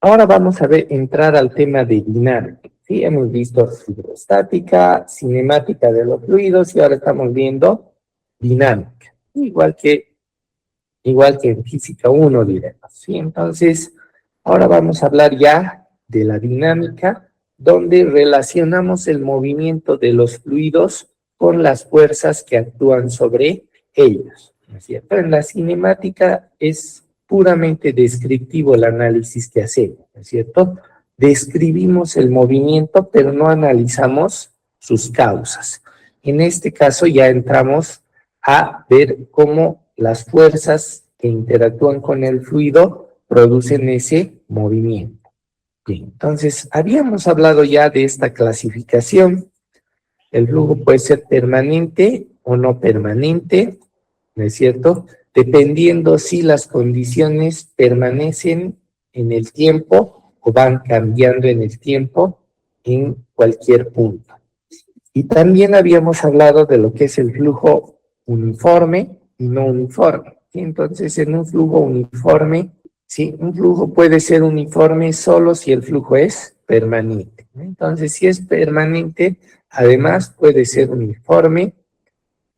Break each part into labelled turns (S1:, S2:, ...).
S1: Ahora vamos a ver, entrar al tema de dinámica. Sí, hemos visto hidrostática, cinemática de los fluidos y ahora estamos viendo dinámica. Igual que en física 1, diremos. ¿Sí? Entonces, ahora vamos a hablar ya de la dinámica, donde relacionamos el movimiento de los fluidos con las fuerzas que actúan sobre ellos. ¿No es cierto? En la cinemática es puramente descriptivo el análisis que hacemos, ¿no es cierto? Describimos el movimiento, pero no analizamos sus causas. En este caso ya entramos a ver cómo las fuerzas que interactúan con el fluido producen ese movimiento. Bien, entonces habíamos hablado ya de esta clasificación. El flujo puede ser permanente o no permanente, ¿no es cierto? Dependiendo si las condiciones permanecen en el tiempo o van cambiando en el tiempo en cualquier punto. Y también habíamos hablado de lo que es el flujo uniforme y no uniforme. ¿Sí? Entonces, en un flujo uniforme, ¿sí? Un flujo puede ser uniforme solo si el flujo es permanente. Entonces, si es permanente, además puede ser uniforme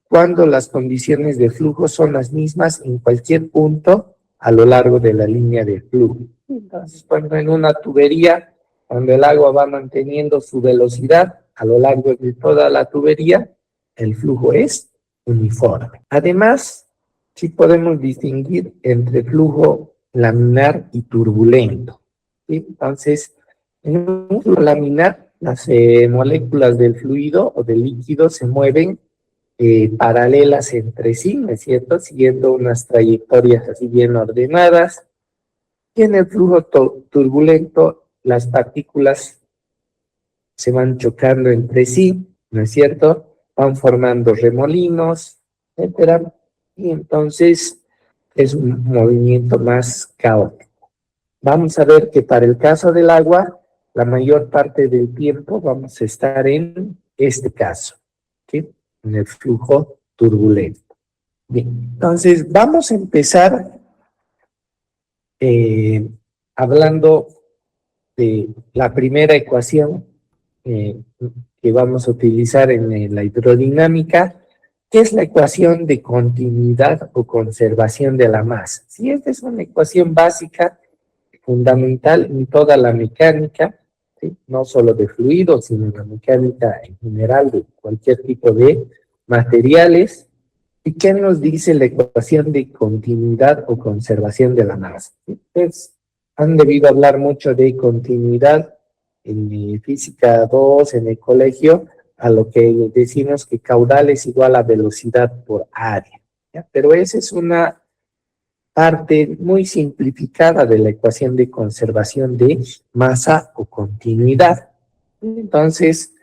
S1: cuando las condiciones de flujo son las mismas en cualquier punto a lo largo de la línea de flujo. Entonces, cuando en una tubería, cuando el agua va manteniendo su velocidad a lo largo de toda la tubería, el flujo es uniforme. Además, sí podemos distinguir entre flujo laminar y turbulento. ¿Sí? Entonces, en un flujo laminar, las moléculas del fluido o del líquido se mueven paralelas entre sí, ¿no es cierto? Siguiendo unas trayectorias así bien ordenadas. Y en el flujo turbulento, las partículas se van chocando entre sí, ¿no es cierto? Van formando remolinos, etcétera. Y entonces es un movimiento más caótico. Vamos a ver que para el caso del agua, la mayor parte del tiempo vamos a estar en este caso, ¿sí? En el flujo turbulento. Bien, entonces vamos a empezar hablando de la primera ecuación eh, que vamos a utilizar en la hidrodinámica, que es la ecuación de continuidad o conservación de la masa. Sí, esta es una ecuación básica, fundamental en toda la mecánica, ¿sí? No solo de fluidos, sino en la mecánica en general de cualquier tipo de materiales. ¿Y qué nos dice la ecuación de continuidad o conservación de la masa? Ustedes han debido hablar mucho de continuidad en física 2, en el colegio, a lo que decimos que caudal es igual a velocidad por área. ¿Ya? Pero esa es una parte muy simplificada de la ecuación de conservación de masa o continuidad. Entonces,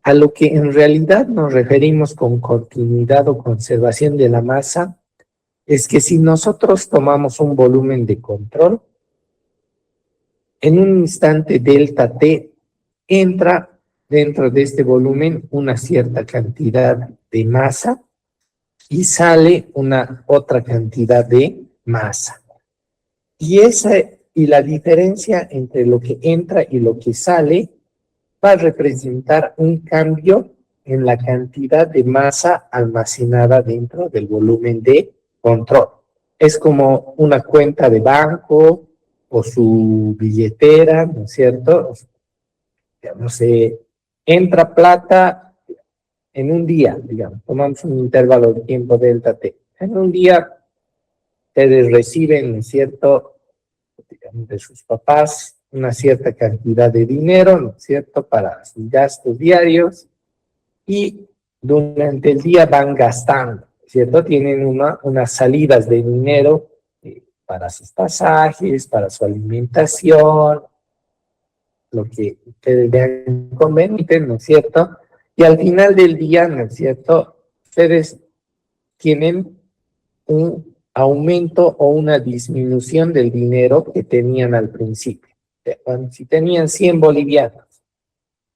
S1: a lo que en realidad nos referimos con continuidad o conservación de la masa es que si nosotros tomamos un volumen de control, en un instante delta T entra dentro de este volumen una cierta cantidad de masa y sale una otra cantidad de masa. Y la diferencia entre lo que entra y lo que sale va a representar un cambio en la cantidad de masa almacenada dentro del volumen de control. Es como una cuenta de banco o su billetera, ¿no es cierto? Digamos, entra plata en un día, digamos, tomamos un intervalo de tiempo delta T. En un día ustedes reciben, ¿no es cierto?, digamos, de sus papás una cierta cantidad de dinero, ¿no es cierto?, para sus gastos diarios, y durante el día van gastando, ¿cierto? Tienen unas salidas de dinero para sus pasajes, para su alimentación, lo que ustedes vean conveniente, ¿no es cierto? Y al final del día, ¿no es cierto?, ustedes tienen un aumento o una disminución del dinero que tenían al principio. Si tenían 100 bolivianos,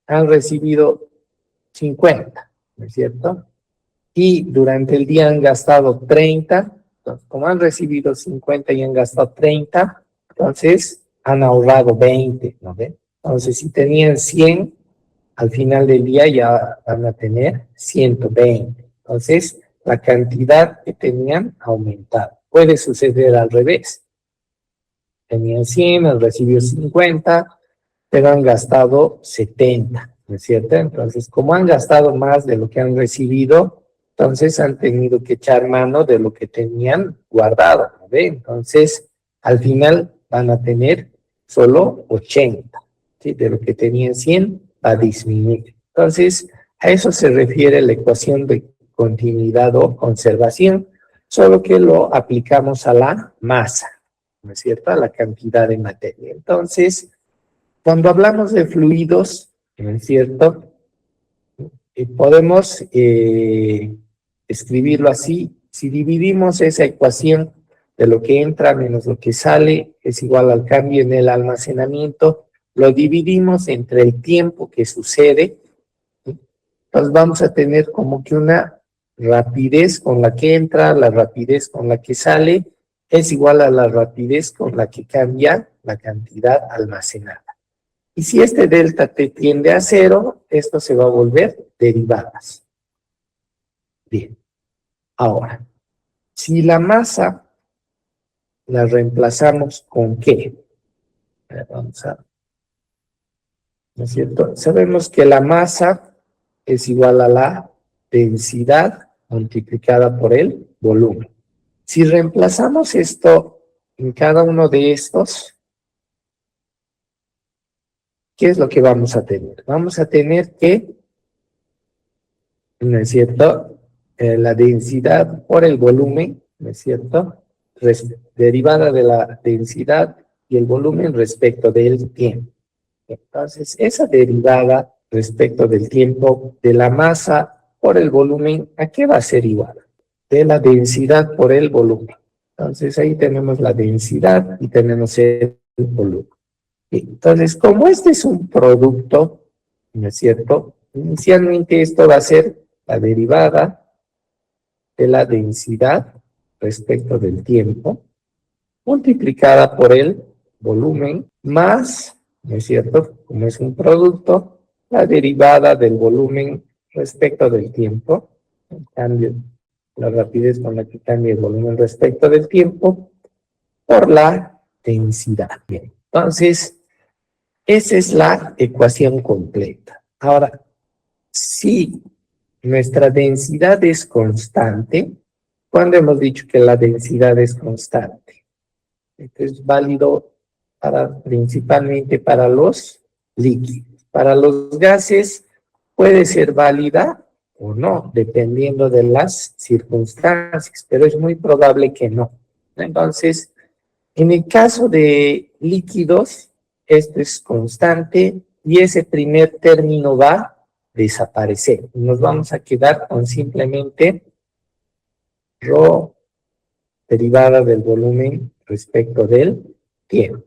S1: han recibido 50, ¿no es cierto? Y durante el día han gastado 30, entonces como han recibido 50 y han gastado 30, entonces han ahorrado 20, ¿no ven? Entonces, si tenían 100, al final del día ya van a tener 120. Entonces, la cantidad que tenían ha aumentado. Puede suceder al revés. Tenían 100, han recibido 50, pero han gastado 70, ¿no es cierto? Entonces, como han gastado más de lo que han recibido, entonces han tenido que echar mano de lo que tenían guardado, ¿no ve? Entonces, al final van a tener solo 80, ¿sí? De lo que tenían 100 va a disminuir. Entonces, a eso se refiere la ecuación de continuidad o conservación, solo que lo aplicamos a la masa, ¿no es cierto? A la cantidad de materia. Entonces, cuando hablamos de fluidos, ¿no es cierto? Podemos escribirlo así. Si dividimos esa ecuación de lo que entra menos lo que sale, es igual al cambio en el almacenamiento, lo dividimos entre el tiempo que sucede, ¿sí? Entonces vamos a tener como que una rapidez con la que entra, la rapidez con la que sale, es igual a la rapidez con la que cambia la cantidad almacenada. Y si este delta T tiende a 0, esto se va a volver derivadas. Bien, ahora, si la masa la reemplazamos con ¿qué? Vamos a, ¿no es cierto? Sabemos que la masa es igual a la densidad multiplicada por el volumen. Si reemplazamos esto en cada uno de estos, ¿qué es lo que vamos a tener? Vamos a tener que, ¿no es cierto? La densidad por el volumen, ¿no es cierto? Derivada de la densidad y el volumen respecto del tiempo. Entonces, esa derivada respecto del tiempo de la masa por el volumen, ¿a qué va a ser igual? De la densidad por el volumen. Entonces, ahí tenemos la densidad y tenemos el volumen. Entonces, como este es un producto, ¿no es cierto? Inicialmente esto va a ser la derivada de la densidad respecto del tiempo, multiplicada por el volumen, más, ¿no es cierto? Como es un producto, la derivada del volumen respecto del tiempo, en cambio, la rapidez con la que cambia el volumen respecto del tiempo, por la densidad. Bien, entonces, esa es la ecuación completa. Ahora, si nuestra densidad es constante, ¿cuándo hemos dicho que la densidad es constante? Esto es válido principalmente para los líquidos. Para los gases puede ser válida o no, dependiendo de las circunstancias, pero es muy probable que no. Entonces, en el caso de líquidos, esto es constante y ese primer término va a desaparecer. Nos vamos a quedar con simplemente ρ derivada del volumen respecto del tiempo.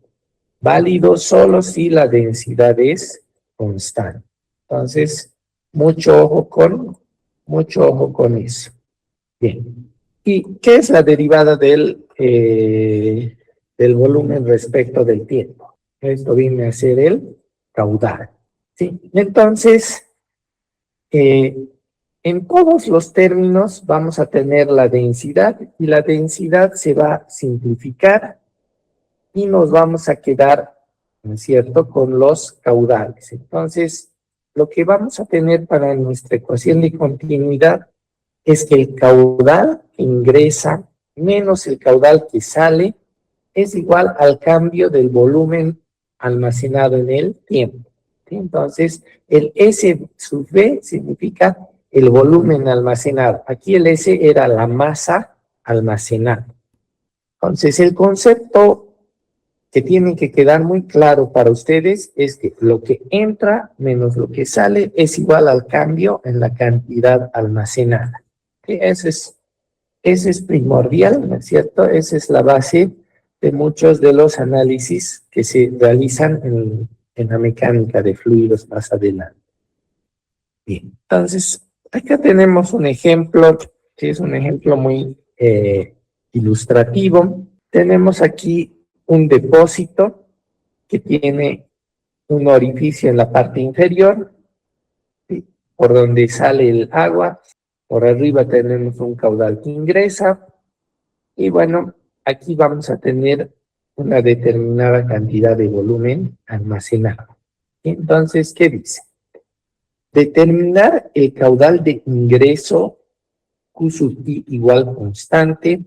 S1: Válido solo si la densidad es constante. Entonces, mucho ojo con eso. Bien. ¿Y qué es la derivada del volumen respecto del tiempo? Esto viene a ser el caudal. ¿Sí? Entonces, en todos los términos vamos a tener la densidad y la densidad se va a simplificar y nos vamos a quedar, ¿no es cierto?, con los caudales. Entonces, lo que vamos a tener para nuestra ecuación de continuidad es que el caudal que ingresa menos el caudal que sale es igual al cambio del volumen almacenado en el tiempo. ¿Sí? Entonces, el S sub V significa el volumen almacenado. Aquí el S era la masa almacenada. Entonces, el concepto que tiene que quedar muy claro para ustedes es que lo que entra menos lo que sale es igual al cambio en la cantidad almacenada. ¿Sí? Eso es primordial, ¿no es cierto? Esa es la base de muchos de los análisis que se realizan en la mecánica de fluidos más adelante. Bien, entonces, acá tenemos un ejemplo, que es un ejemplo muy ilustrativo. Tenemos aquí un depósito que tiene un orificio en la parte inferior, ¿sí?, por donde sale el agua. Por arriba tenemos un caudal que ingresa. Y bueno, aquí vamos a tener una determinada cantidad de volumen almacenado. Entonces, ¿qué dice? Determinar el caudal de ingreso Q sub I igual constante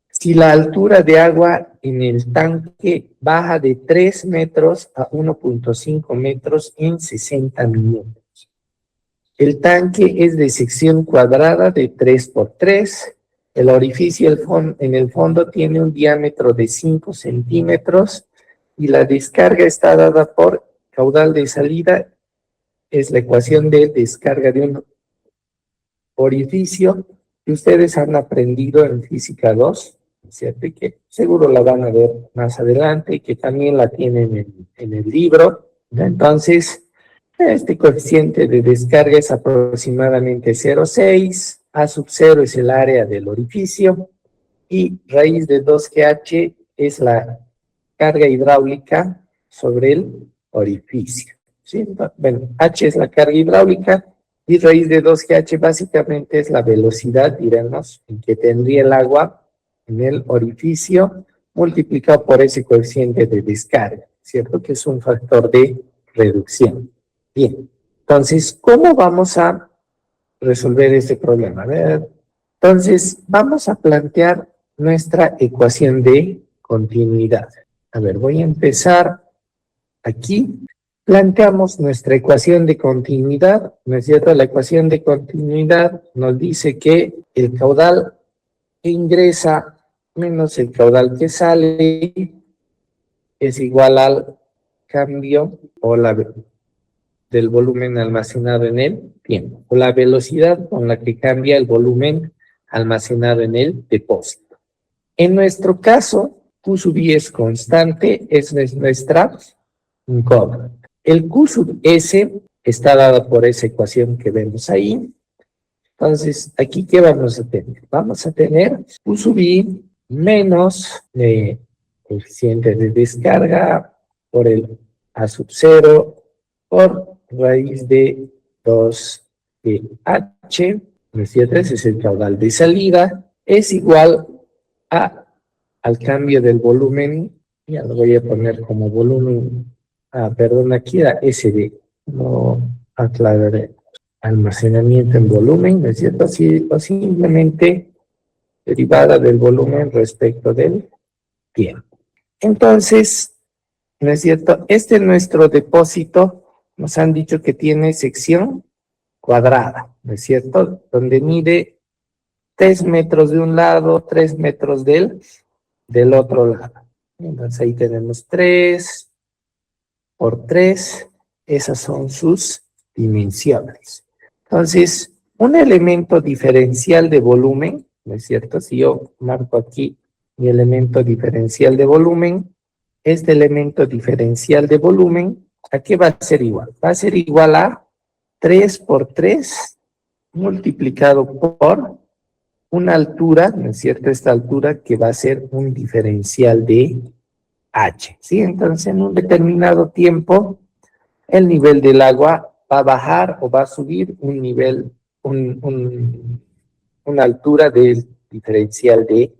S1: si la altura de agua en el tanque baja de 3 metros a 1.5 metros en 60 minutos. El tanque es de sección cuadrada de 3 por 3. El orificio en el fondo tiene un diámetro de 5 centímetros y la descarga está dada por caudal de salida. Es la ecuación de descarga de un orificio que ustedes han aprendido en Física 2, ¿cierto? Y que seguro la van a ver más adelante y que también la tienen en el libro. Entonces, este coeficiente de descarga es aproximadamente 0,6, A sub 0 es el área del orificio y raíz de 2GH es la carga hidráulica sobre el orificio, ¿sí? Bueno, H es la carga hidráulica y raíz de 2GH básicamente es la velocidad, diremos, en que tendría el agua en el orificio multiplicado por ese coeficiente de descarga, ¿cierto? Que es un factor de reducción. Bien, entonces, ¿cómo vamos a resolver este problema? A ver, entonces, vamos a plantear nuestra ecuación de continuidad. A ver, voy a empezar aquí. Planteamos nuestra ecuación de continuidad, ¿no es cierto? La ecuación de continuidad nos dice que el caudal que ingresa menos el caudal que sale es igual al cambio o del volumen almacenado en el tiempo, o la velocidad con la que cambia el volumen almacenado en el depósito. En nuestro caso, Q sub I es constante, es nuestra incógnita. El Q sub S está dado por esa ecuación que vemos ahí. Entonces, aquí, ¿qué vamos a tener? Vamos a tener Q sub I menos coeficiente de descarga por el A sub 0 por raíz de 2H, ¿no es cierto? Ese es el caudal de salida, es igual al cambio del volumen, ya lo voy a poner como volumen, perdón, aquí era SD, no aclararé, almacenamiento en volumen, ¿no es cierto? Así, o simplemente derivada del volumen respecto del tiempo. Entonces, ¿no es cierto? Este es nuestro depósito, nos han dicho que tiene sección cuadrada, ¿no es cierto? Donde mide 3 metros de un lado, 3 metros del otro lado. Entonces ahí tenemos 3 por 3, esas son sus dimensiones. Entonces, un elemento diferencial de volumen, ¿no es cierto? Si yo marco aquí mi elemento diferencial de volumen, este elemento diferencial de volumen, ¿a qué va a ser igual? Va a ser igual a 3 por 3 multiplicado por una altura, ¿no es cierto? Esta altura que va a ser un diferencial de H, ¿sí? Entonces, en un determinado tiempo, el nivel del agua va a bajar o va a subir un nivel, una altura del diferencial de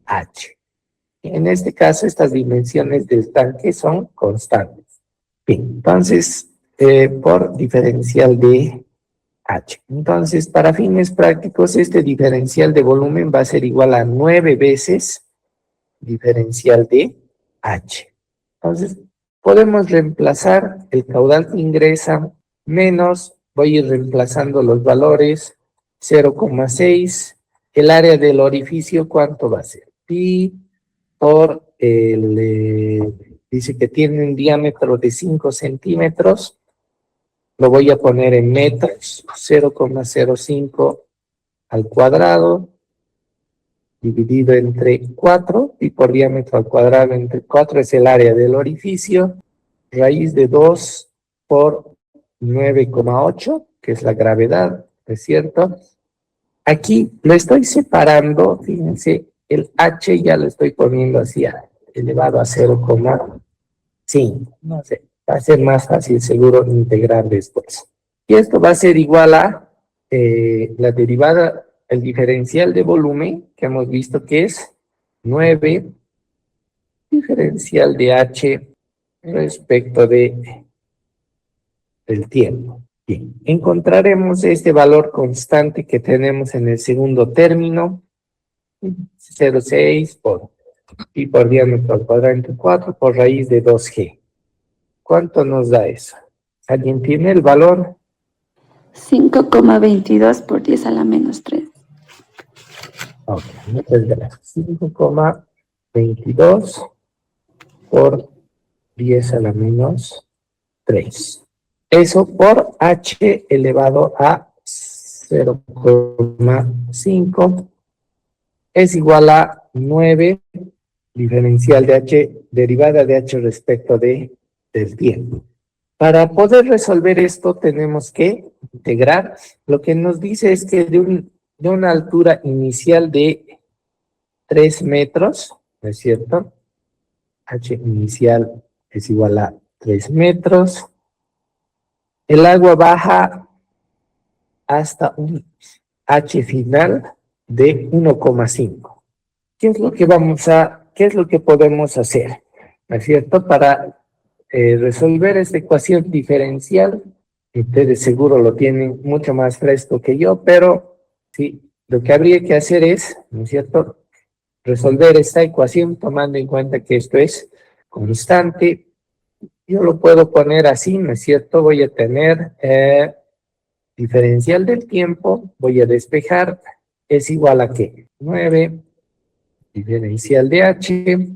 S1: H. En este caso, estas dimensiones del tanque son constantes. Bien, entonces, por diferencial de H. Entonces, para fines prácticos, este diferencial de volumen va a ser igual a 9 veces diferencial de H. Entonces, podemos reemplazar el caudal que ingresa menos, voy a ir reemplazando los valores, 0,6, el área del orificio, ¿cuánto va a ser? Pi por dice que tiene un diámetro de 5 centímetros, lo voy a poner en metros, 0,05 al cuadrado, dividido entre 4, y por diámetro al cuadrado entre 4 es el área del orificio, raíz de 2 por 9,8, que es la gravedad, ¿es cierto? Aquí lo estoy separando, fíjense, el H ya lo estoy poniendo así, elevado a 0,5, 5, no sé, va a ser más fácil seguro integrar después. Y esto va a ser igual a la derivada, el diferencial de volumen, que hemos visto que es 9 diferencial de h respecto del tiempo. Bien, encontraremos este valor constante que tenemos en el segundo término, 0,6 por pi por diámetro al cuadrante 4 por raíz de 2g. ¿Cuánto nos da eso? ¿Alguien tiene el valor?
S2: 5,22 por 10 a la menos 3.
S1: Ok, muchas gracias. 5,22 por 10 a la menos 3. Eso por h elevado a 0,5 es igual a 9 diferencial de h, derivada de h respecto del tiempo. Para poder resolver esto tenemos que integrar. Lo que nos dice es que de una altura inicial de 3 metros, ¿no es cierto? H inicial es igual a 3 metros. El agua baja hasta un H final de 1,5. ¿Qué es lo que qué es lo que podemos hacer? ¿No es cierto? Para resolver esta ecuación diferencial, ustedes seguro lo tienen mucho más fresco que yo, pero sí, lo que habría que hacer es, ¿no es cierto?, resolver esta ecuación tomando en cuenta que esto es constante. Yo lo puedo poner así, ¿no es cierto? Voy a tener diferencial del tiempo, voy a despejar, es igual a ¿qué? 9 diferencial de h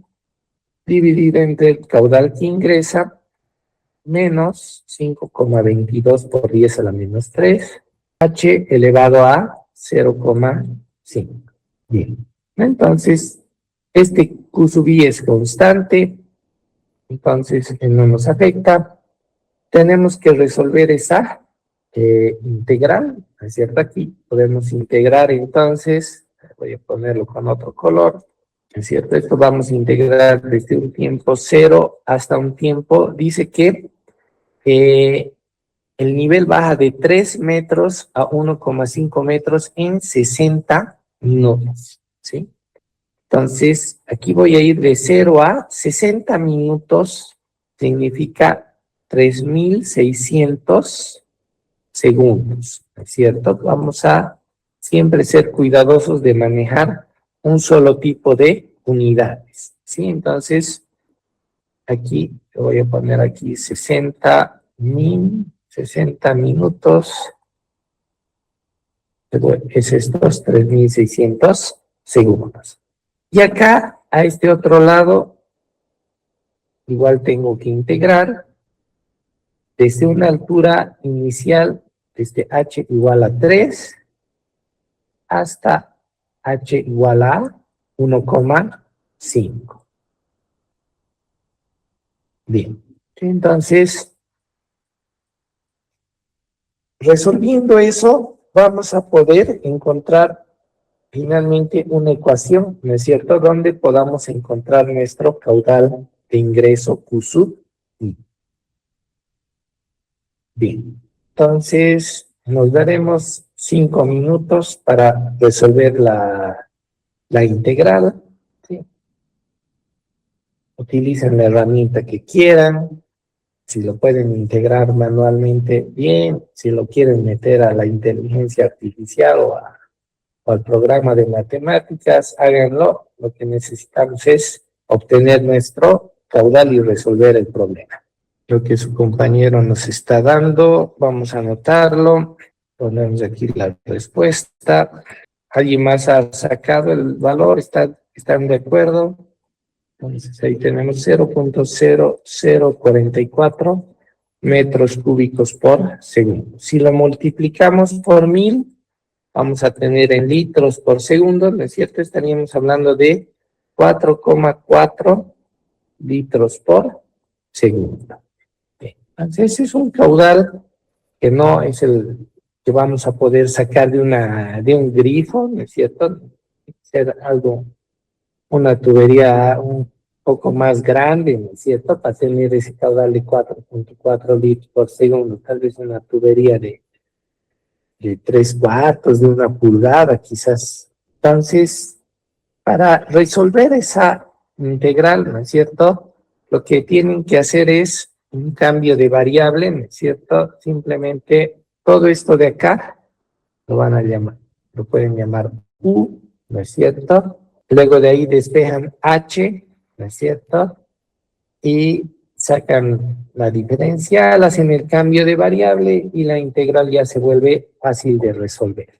S1: dividido entre el caudal que ingresa menos 5,22 por 10 a la menos 3, h elevado a 0,5. Bien, entonces este Q sub I es constante, entonces no nos afecta. Tenemos que resolver esa integral, ¿no es cierto? Aquí podemos integrar entonces, voy a ponerlo con otro color, ¿no es cierto? Esto vamos a integrar desde un tiempo 0 hasta un tiempo, dice que el nivel baja de 3 metros a 1,5 metros en 60 minutos, ¿sí? Entonces, aquí voy a ir de 0 a 60 minutos, significa 3.600 segundos, ¿no es cierto? Vamos a siempre ser cuidadosos de manejar un solo tipo de unidades, ¿sí? Entonces, aquí, voy a poner aquí 60 minutos, es estos 3.600 segundos. Y acá, a este otro lado, igual tengo que integrar desde una altura inicial, desde h igual a 3, hasta h igual a 1,5. Bien, entonces, resolviendo eso, vamos a poder encontrar finalmente una ecuación, ¿no es cierto?, donde podamos encontrar nuestro caudal de ingreso Q sub I. Bien, entonces nos daremos 5 minutos para resolver la integral, ¿sí? Utilicen la herramienta que quieran, si lo pueden integrar manualmente, bien, si lo quieren meter a la inteligencia artificial o al programa de matemáticas, háganlo. Lo que necesitamos es obtener nuestro caudal y resolver el problema. Lo que su compañero nos está dando, vamos a anotarlo, ponemos aquí la respuesta. ¿Alguien más ha sacado el valor? ¿Están de acuerdo? Entonces ahí tenemos 0,0044 metros cúbicos por segundo. Si lo multiplicamos por 1000, vamos a tener en litros por segundo, ¿no es cierto? Estaríamos hablando de 4,4 litros por segundo. Entonces, ese es un caudal que no es el que vamos a poder sacar de un grifo, ¿no es cierto? Ser algo, una tubería, poco más grande, ¿no es cierto? Para tener ese caudal de 4.4 litros por segundo, tal vez una tubería de 3/4 de una pulgada, quizás. Entonces, para resolver esa integral, ¿no es cierto? Lo que tienen que hacer es un cambio de variable, ¿no es cierto? Simplemente todo esto de acá lo van a llamar, lo pueden llamar U, ¿no es cierto? Luego de ahí despejan H, ¿no es cierto? Y sacan la diferencial, hacen el cambio de variable y la integral ya se vuelve fácil de resolver.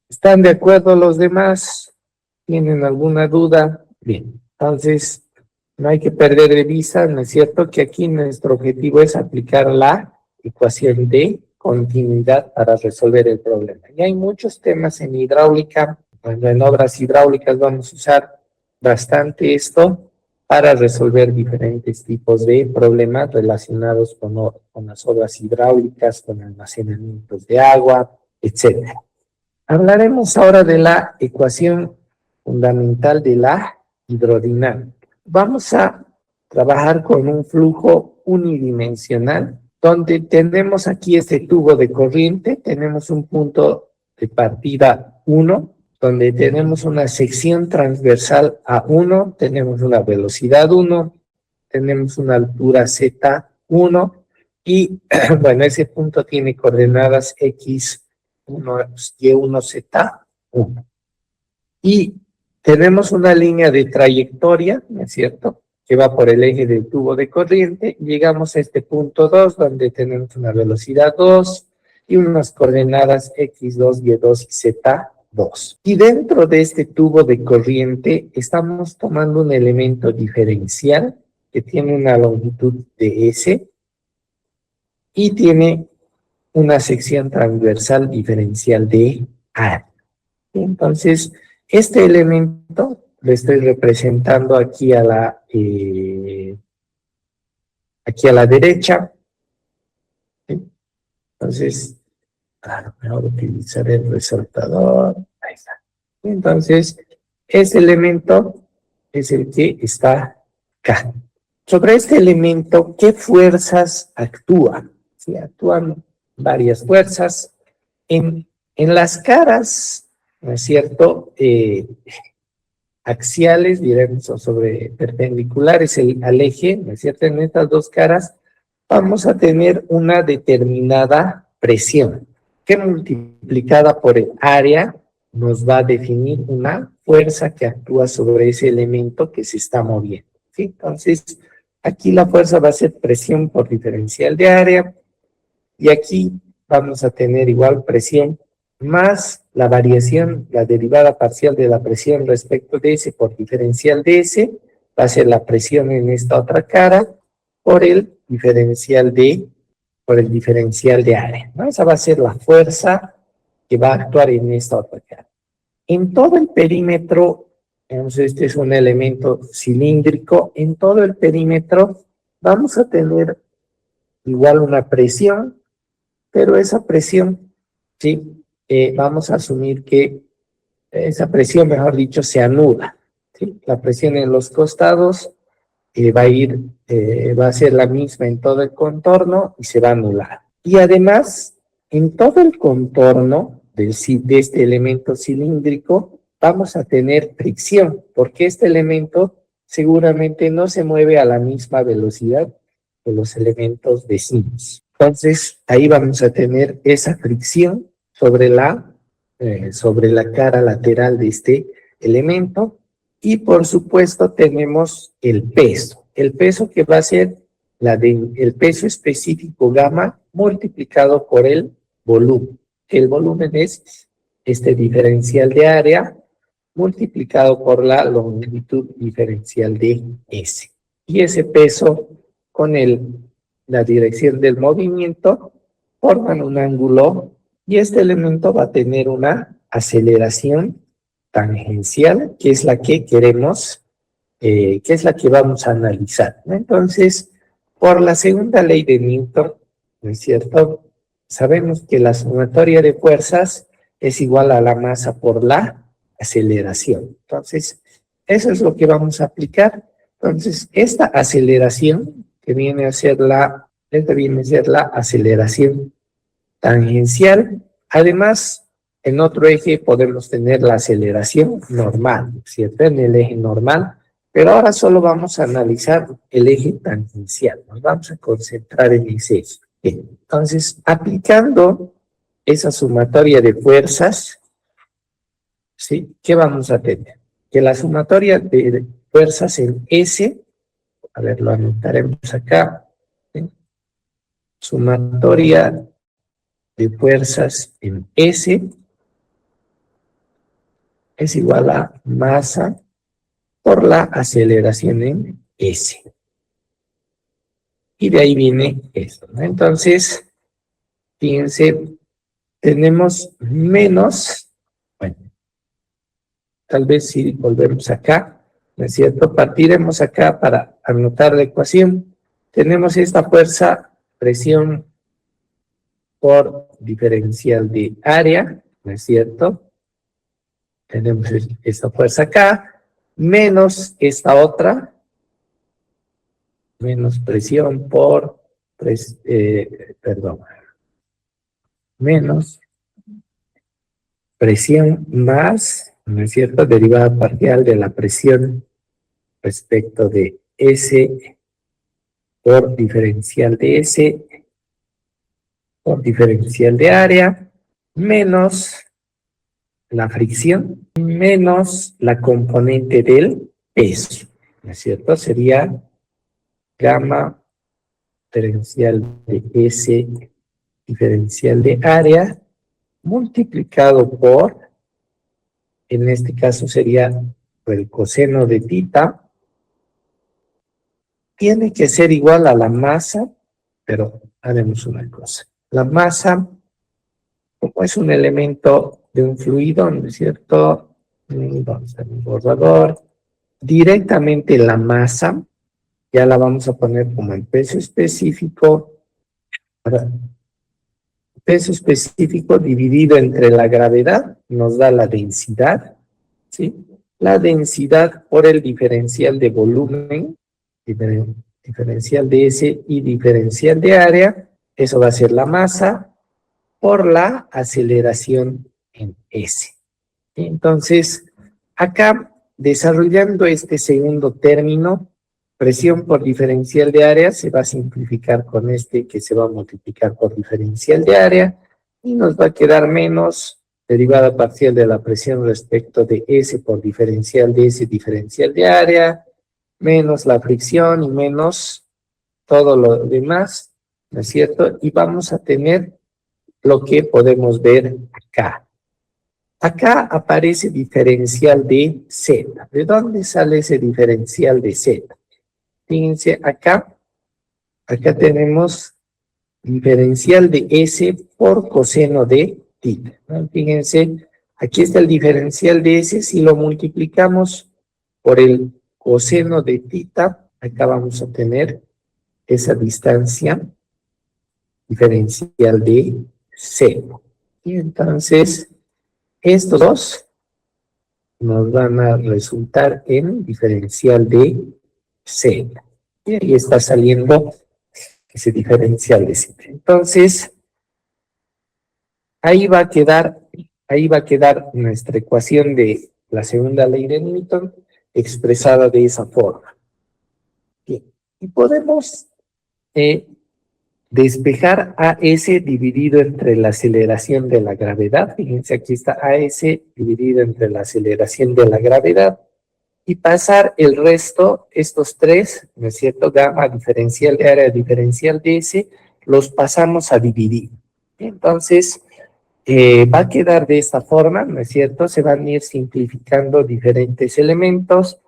S1: ¿Están de acuerdo los demás? ¿Tienen alguna duda? Bien, entonces no hay que perder de vista, ¿no es cierto? Que aquí nuestro objetivo es aplicar la ecuación de continuidad para resolver el problema. Y hay muchos temas en hidráulica, cuando en obras hidráulicas vamos a usar bastante esto para resolver diferentes tipos de problemas relacionados con las obras hidráulicas, con almacenamientos de agua, etc. Hablaremos ahora de la ecuación fundamental de la hidrodinámica. Vamos a trabajar con un flujo unidimensional, donde tenemos aquí este tubo de corriente, tenemos un punto de partida 1, donde tenemos una sección transversal A1, tenemos una velocidad 1, tenemos una altura Z1, y bueno, ese punto tiene coordenadas X1, Y1, Z1. Y tenemos una línea de trayectoria, ¿no es cierto?, que va por el eje del tubo de corriente. Llegamos a este punto 2, donde tenemos una velocidad 2 y unas coordenadas X2, Y2 y Z2. Y dentro de este tubo de corriente estamos tomando un elemento diferencial que tiene una longitud de S y tiene una sección transversal diferencial de A. Entonces, este elemento lo estoy representando aquí a la derecha. ¿Sí? Entonces, claro, mejor utilizar el resaltador. Ahí está. Entonces, este elemento es el que está acá. Sobre este elemento, ¿qué fuerzas actúan? Sí, actúan varias fuerzas. En las caras, ¿no es cierto?, axiales, diremos, o sobre perpendiculares al eje, ¿no es cierto? En estas dos caras vamos a tener una determinada presión, que multiplicada por el área nos va a definir una fuerza que actúa sobre ese elemento que se está moviendo, ¿sí? Entonces, aquí la fuerza va a ser presión por diferencial de área, y aquí vamos a tener igual presión más la variación, la derivada parcial de la presión respecto de S por diferencial de S, va a ser la presión en esta otra cara por el diferencial de área, ¿no? Esa va a ser la fuerza que va a actuar en esta otra cara. En todo el perímetro, este es un elemento cilíndrico, en todo el perímetro vamos a tener igual una presión, pero esa presión, ¿sí? Vamos a asumir que esa presión, mejor dicho, se anula, ¿sí? La presión en los costados va a ser la misma en todo el contorno y se va a anular. Y además, en todo el contorno de este elemento cilíndrico, vamos a tener fricción, porque este elemento seguramente no se mueve a la misma velocidad que los elementos vecinos. Entonces, ahí vamos a tener esa fricción sobre la cara lateral de este elemento. Y por supuesto tenemos el peso que va a ser el peso específico gamma multiplicado por el volumen. El volumen es este diferencial de área multiplicado por la longitud diferencial de S. Y ese peso con la dirección del movimiento forman un ángulo, y este elemento va a tener una aceleración tangencial, que es la que queremos, que es la que vamos a analizar, ¿no? Entonces, por la segunda ley de Newton, ¿no es cierto?, sabemos que la sumatoria de fuerzas es igual a la masa por la aceleración. Entonces, eso es lo que vamos a aplicar Entonces, esta aceleración que viene a ser esta viene a ser la aceleración tangencial. Además, en otro eje podemos tener la aceleración normal, ¿cierto? En el eje normal, pero ahora solo vamos a analizar el eje tangencial. Nos vamos a concentrar en ese eje. Bien, entonces, aplicando esa sumatoria de fuerzas, ¿sí? ¿Qué vamos a tener? Que la sumatoria de fuerzas en S, a ver, lo anotaremos acá, ¿sí? Sumatoria de fuerzas en S es igual a masa por la aceleración en S. Y de ahí viene esto, ¿no? Entonces, fíjense, tenemos menos, bueno, tal vez si volvemos acá, ¿no es cierto? Partiremos acá para anotar la ecuación. Tenemos esta fuerza, presión por diferencial de área, ¿no es cierto? Tenemos esta fuerza acá, menos esta otra, menos presión por, menos presión más, ¿no es cierto?, derivada parcial de la presión respecto de S por diferencial de S por diferencial de área, menos la fricción, menos la componente del peso, ¿no es cierto? Sería gamma diferencial de S diferencial de área multiplicado por, en este caso sería el coseno de tita, tiene que ser igual a la masa, pero haremos una cosa. La masa, como es un elemento de un fluido, ¿no es cierto? Vamos a hacer un borrador. Directamente la masa, ya la vamos a poner como el peso específico. Ahora, peso específico dividido entre la gravedad nos da la densidad, ¿sí? La densidad por el diferencial de volumen, diferencial de S y diferencial de área, eso va a ser la masa por la aceleración en S. Entonces, acá, desarrollando este segundo término, presión por diferencial de área se va a simplificar con este que se va a multiplicar por diferencial de área y nos va a quedar menos derivada parcial de la presión respecto de S por diferencial de S diferencial de área, menos la fricción y menos todo lo demás, ¿no es cierto? Y vamos a tener lo que podemos ver acá. Acá aparece diferencial de Z. ¿De dónde sale ese diferencial de Z? Fíjense acá tenemos diferencial de S por coseno de tita, ¿no? Fíjense, aquí está el diferencial de S, si lo multiplicamos por el coseno de tita, acá vamos a tener esa distancia diferencial de Z. Y entonces, estos dos nos van a resultar en diferencial de Z. Y ahí está saliendo ese diferencial de Z. Entonces, ahí va a quedar nuestra ecuación de la segunda ley de Newton expresada de esa forma. Bien. Y podemos despejar AS dividido entre la aceleración de la gravedad. Fíjense, aquí está AS dividido entre la aceleración de la gravedad. Y pasar el resto, estos tres, ¿no es cierto? Gamma diferencial de área diferencial de S, los pasamos a dividir. Entonces, va a quedar de esta forma, ¿no es cierto? Se van a ir simplificando diferentes elementos.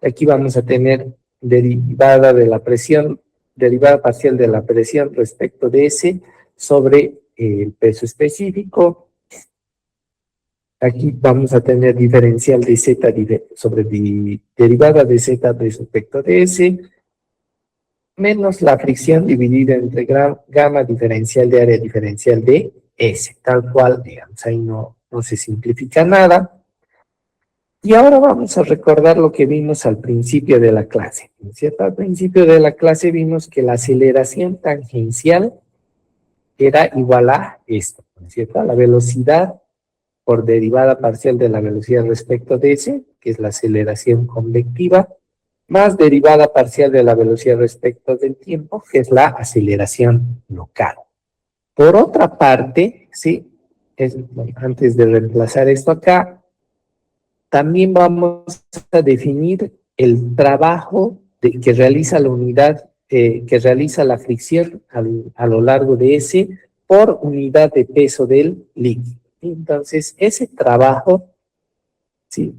S1: Aquí vamos a tener derivada de la presión, derivada parcial de la presión respecto de S sobre el peso específico. Aquí vamos a tener diferencial de Z sobre derivada de Z respecto de S, menos la fricción dividida entre gamma diferencial de área diferencial de S, tal cual, digamos, ahí no se simplifica nada. Y ahora vamos a recordar lo que vimos al principio de la clase, ¿no es cierto? Al principio de la clase vimos que la aceleración tangencial era igual a esto, ¿no es cierto? La velocidad por derivada parcial de la velocidad respecto de s, que es la aceleración convectiva, más derivada parcial de la velocidad respecto del tiempo, que es la aceleración local. Por otra parte, ¿sí? Antes de reemplazar esto acá, también vamos a definir el trabajo que realiza la unidad, que realiza la fricción a lo largo de S por unidad de peso del líquido. Entonces, ese trabajo, ¿sí?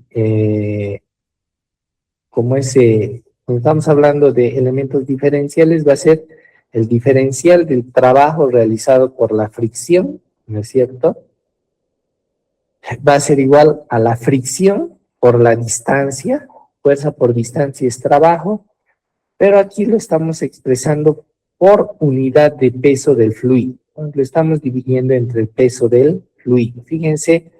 S1: Como cuando estamos hablando de elementos diferenciales, va a ser el diferencial del trabajo realizado por la fricción, ¿no es cierto? Va a ser igual a la fricción por la distancia, fuerza por distancia es trabajo, pero aquí lo estamos expresando por unidad de peso del fluido. Lo estamos dividiendo entre el peso del fluido. Fíjense,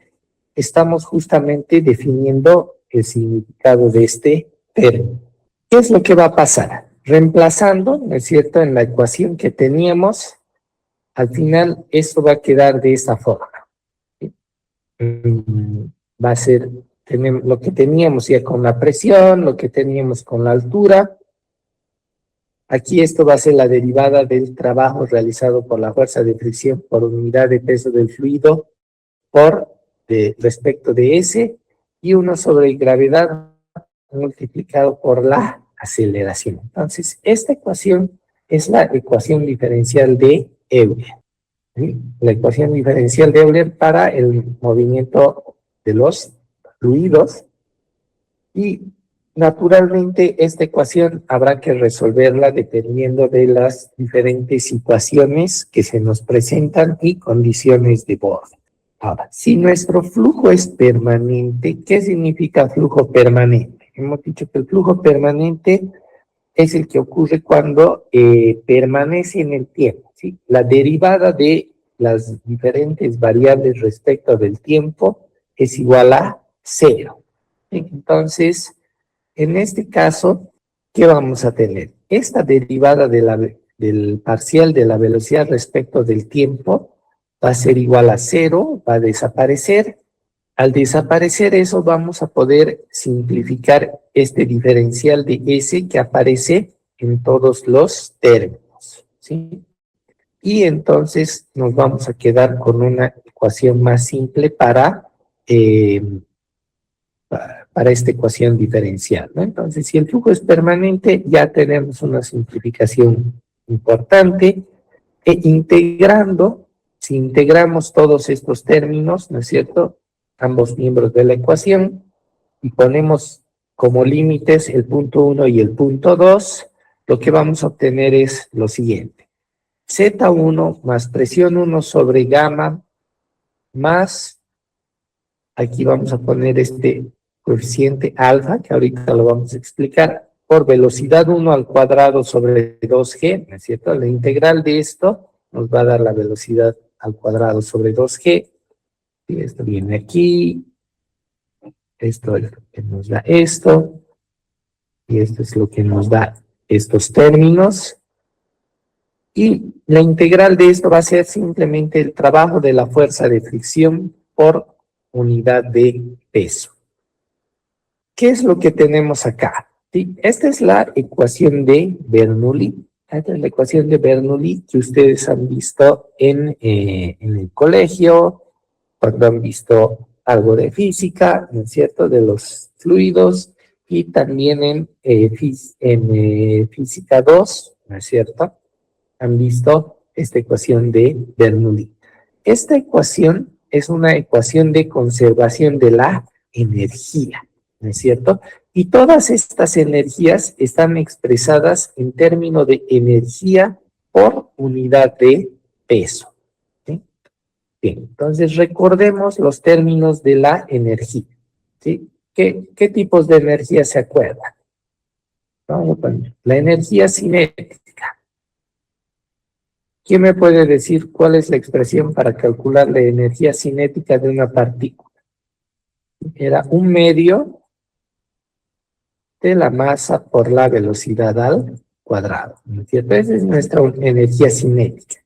S1: estamos justamente definiendo el significado de este término. ¿Qué es lo que va a pasar? Reemplazando, ¿no es cierto?, en la ecuación que teníamos, al final esto va a quedar de esta forma. Va a ser lo que teníamos ya con la presión, lo que teníamos con la altura. Aquí esto va a ser la derivada del trabajo realizado por la fuerza de fricción por unidad de peso del fluido respecto de S, y 1 sobre gravedad multiplicado por la aceleración. Entonces, esta ecuación es la ecuación diferencial de Euler. ¿Sí? La ecuación diferencial de Euler para el movimiento de los fluidos, y naturalmente esta ecuación habrá que resolverla dependiendo de las diferentes situaciones que se nos presentan y condiciones de borde. Ahora, si nuestro flujo es permanente, ¿qué significa flujo permanente? Hemos dicho que el flujo permanente es el que ocurre cuando permanece en el tiempo, ¿sí? La derivada de las diferentes variables respecto del tiempo es igual a 0. Entonces, en este caso, ¿qué vamos a tener? Esta derivada del parcial de la velocidad respecto del tiempo va a ser igual a 0, va a desaparecer. Al desaparecer eso, vamos a poder simplificar este diferencial de S que aparece en todos los términos, ¿sí? Y entonces nos vamos a quedar con una ecuación más simple para esta ecuación diferencial, ¿no? Entonces, si el flujo es permanente, ya tenemos una simplificación importante, si integramos todos estos términos, ¿no es cierto?, ambos miembros de la ecuación, y ponemos como límites el punto 1 y el punto 2, lo que vamos a obtener es lo siguiente: Z1 más presión 1 sobre gamma más, aquí vamos a poner este coeficiente alfa, que ahorita lo vamos a explicar, por velocidad 1 al cuadrado sobre 2g, ¿no es cierto? La integral de esto nos va a dar la velocidad al cuadrado sobre 2g, y esto viene aquí, esto es lo que nos da esto, y esto es lo que nos da estos términos, y la integral de esto va a ser simplemente el trabajo de la fuerza de fricción por unidad de peso. ¿Qué es lo que tenemos acá? ¿Sí? Esta es la ecuación de Bernoulli. Esta es la ecuación de Bernoulli que ustedes han visto en el colegio, cuando han visto algo de física, ¿no es cierto?, de los fluidos, y también en física 2, ¿no es cierto?, han visto esta ecuación de Bernoulli. Esta ecuación es una ecuación de conservación de la energía, ¿no es cierto? Y todas estas energías están expresadas en términos de energía por unidad de peso, ¿sí? Bien, entonces recordemos los términos de la energía, ¿sí? ¿Qué tipos de energía se acuerdan? Vamos a poner la energía cinética. ¿Quién me puede decir cuál es la expresión para calcular la energía cinética de una partícula? Era 1/2 de la masa por la velocidad al cuadrado, ¿no es cierto? Esa es nuestra energía cinética.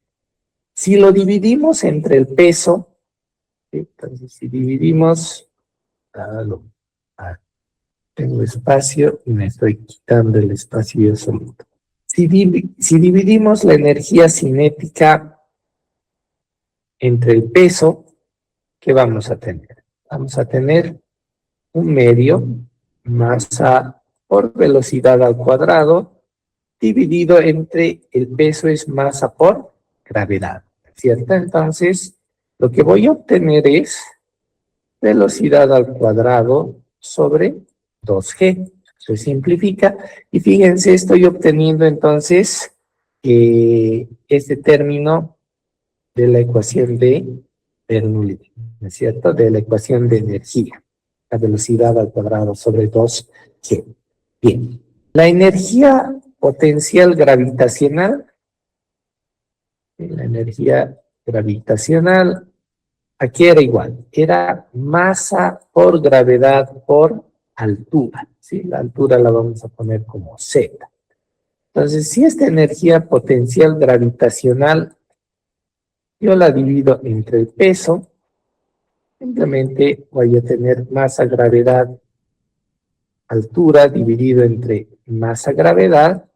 S1: Si lo dividimos entre el peso, ¿sí? Entonces si dividimos, tengo espacio y me estoy quitando el espacio yo solito. Si dividimos la energía cinética entre el peso, ¿qué vamos a tener? Vamos a tener 1/2 masa por velocidad al cuadrado dividido entre el peso es masa por gravedad, ¿cierto? Entonces, lo que voy a obtener es velocidad al cuadrado sobre 2g. Se simplifica y fíjense, estoy obteniendo entonces este término de la ecuación de Bernoulli, ¿no es cierto? De la ecuación de energía, la velocidad al cuadrado sobre 2g. Bien, la energía potencial gravitacional, aquí era igual, era masa por gravedad por altura, ¿sí? La altura la vamos a poner como z. Entonces, si esta energía potencial gravitacional yo la divido entre el peso, simplemente voy a tener masa gravedad altura dividido entre masa gravedad,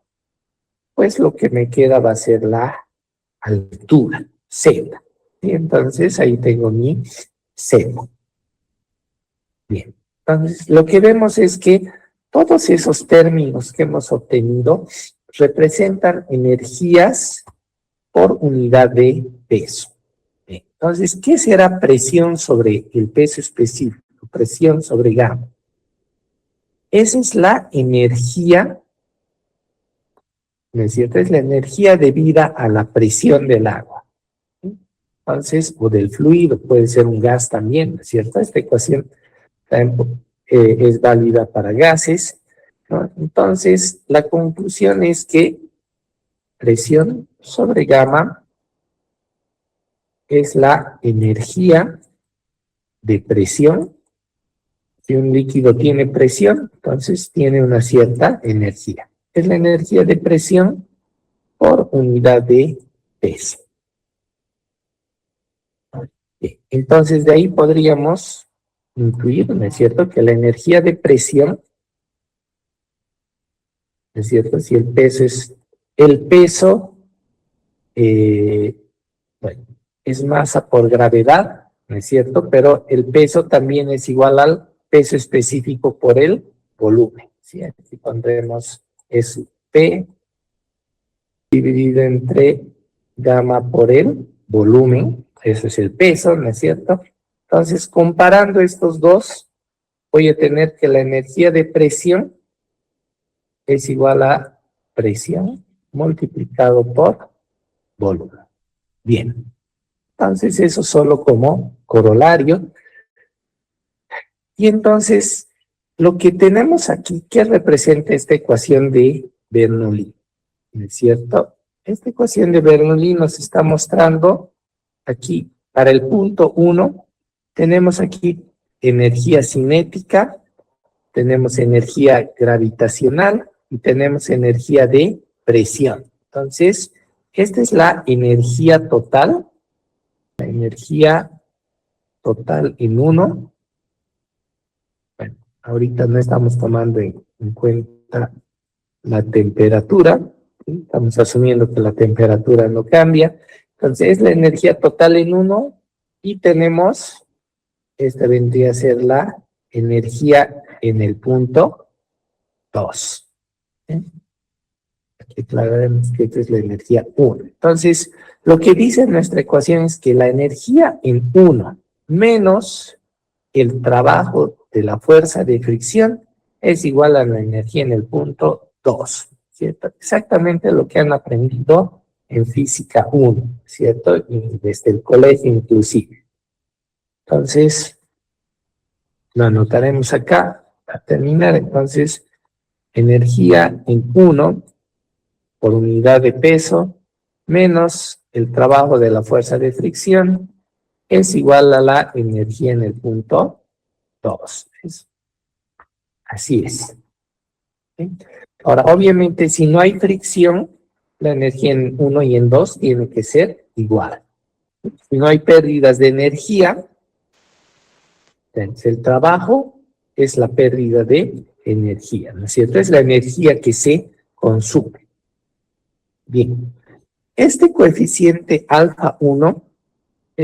S1: pues lo que me queda va a ser la altura, z. Y entonces ahí tengo mi z. Bien, entonces lo que vemos es que todos esos términos que hemos obtenido representan energías por unidad de peso. Bien, entonces, ¿qué será presión sobre el peso específico? Presión sobre gamma. Esa es la energía, ¿no es cierto? Es la energía debida a la presión del agua. Entonces, o del fluido, puede ser un gas también, ¿no es cierto? Esta ecuación también, es válida para gases, ¿no? Entonces, la conclusión es que presión sobre gamma es la energía de presión. Si un líquido tiene presión, entonces tiene una cierta energía. Es la energía de presión por unidad de peso. Bien, entonces de ahí podríamos incluir, ¿no es cierto?, que la energía de presión, ¿no es cierto?, si el peso es, el peso, bueno, es masa por gravedad, ¿no es cierto?, pero el peso también es igual al peso específico por el volumen, ¿sí? Aquí pondremos es P dividido entre gamma por el volumen, eso es el peso, ¿no es cierto? Entonces, comparando estos dos, voy a tener que la energía de presión es igual a presión multiplicado por volumen. Bien, entonces eso solo como corolario. Y entonces, lo que tenemos aquí, ¿qué representa esta ecuación de Bernoulli? ¿No es cierto? Esta ecuación de Bernoulli nos está mostrando aquí, para el punto 1, tenemos aquí energía cinética, tenemos energía gravitacional y tenemos energía de presión. Entonces, esta es la energía total en 1. Bueno, ahorita no estamos tomando en cuenta la temperatura, ¿sí? Estamos asumiendo que la temperatura no cambia. Entonces, es la energía total en 1 y tenemos, esta vendría a ser la energía en el punto 2. ¿Sí? Aquí aclararemos que esta es la energía 1. Entonces, lo que dice nuestra ecuación es que la energía en 1 menos el trabajo de la fuerza de fricción es igual a la energía en el punto 2, ¿cierto? Exactamente lo que han aprendido en física 1, ¿cierto? Y desde el colegio inclusive. Entonces, lo anotaremos acá para terminar. Entonces, energía en 1 por unidad de peso menos el trabajo de la fuerza de fricción es igual a la energía en el punto 2. Así es. ¿Sí? Ahora, obviamente, si no hay fricción, la energía en 1 y en 2 tiene que ser igual. Si no hay pérdidas de energía, entonces el trabajo es la pérdida de energía, ¿no es cierto? Es la energía que se consume. Bien, este coeficiente alfa 1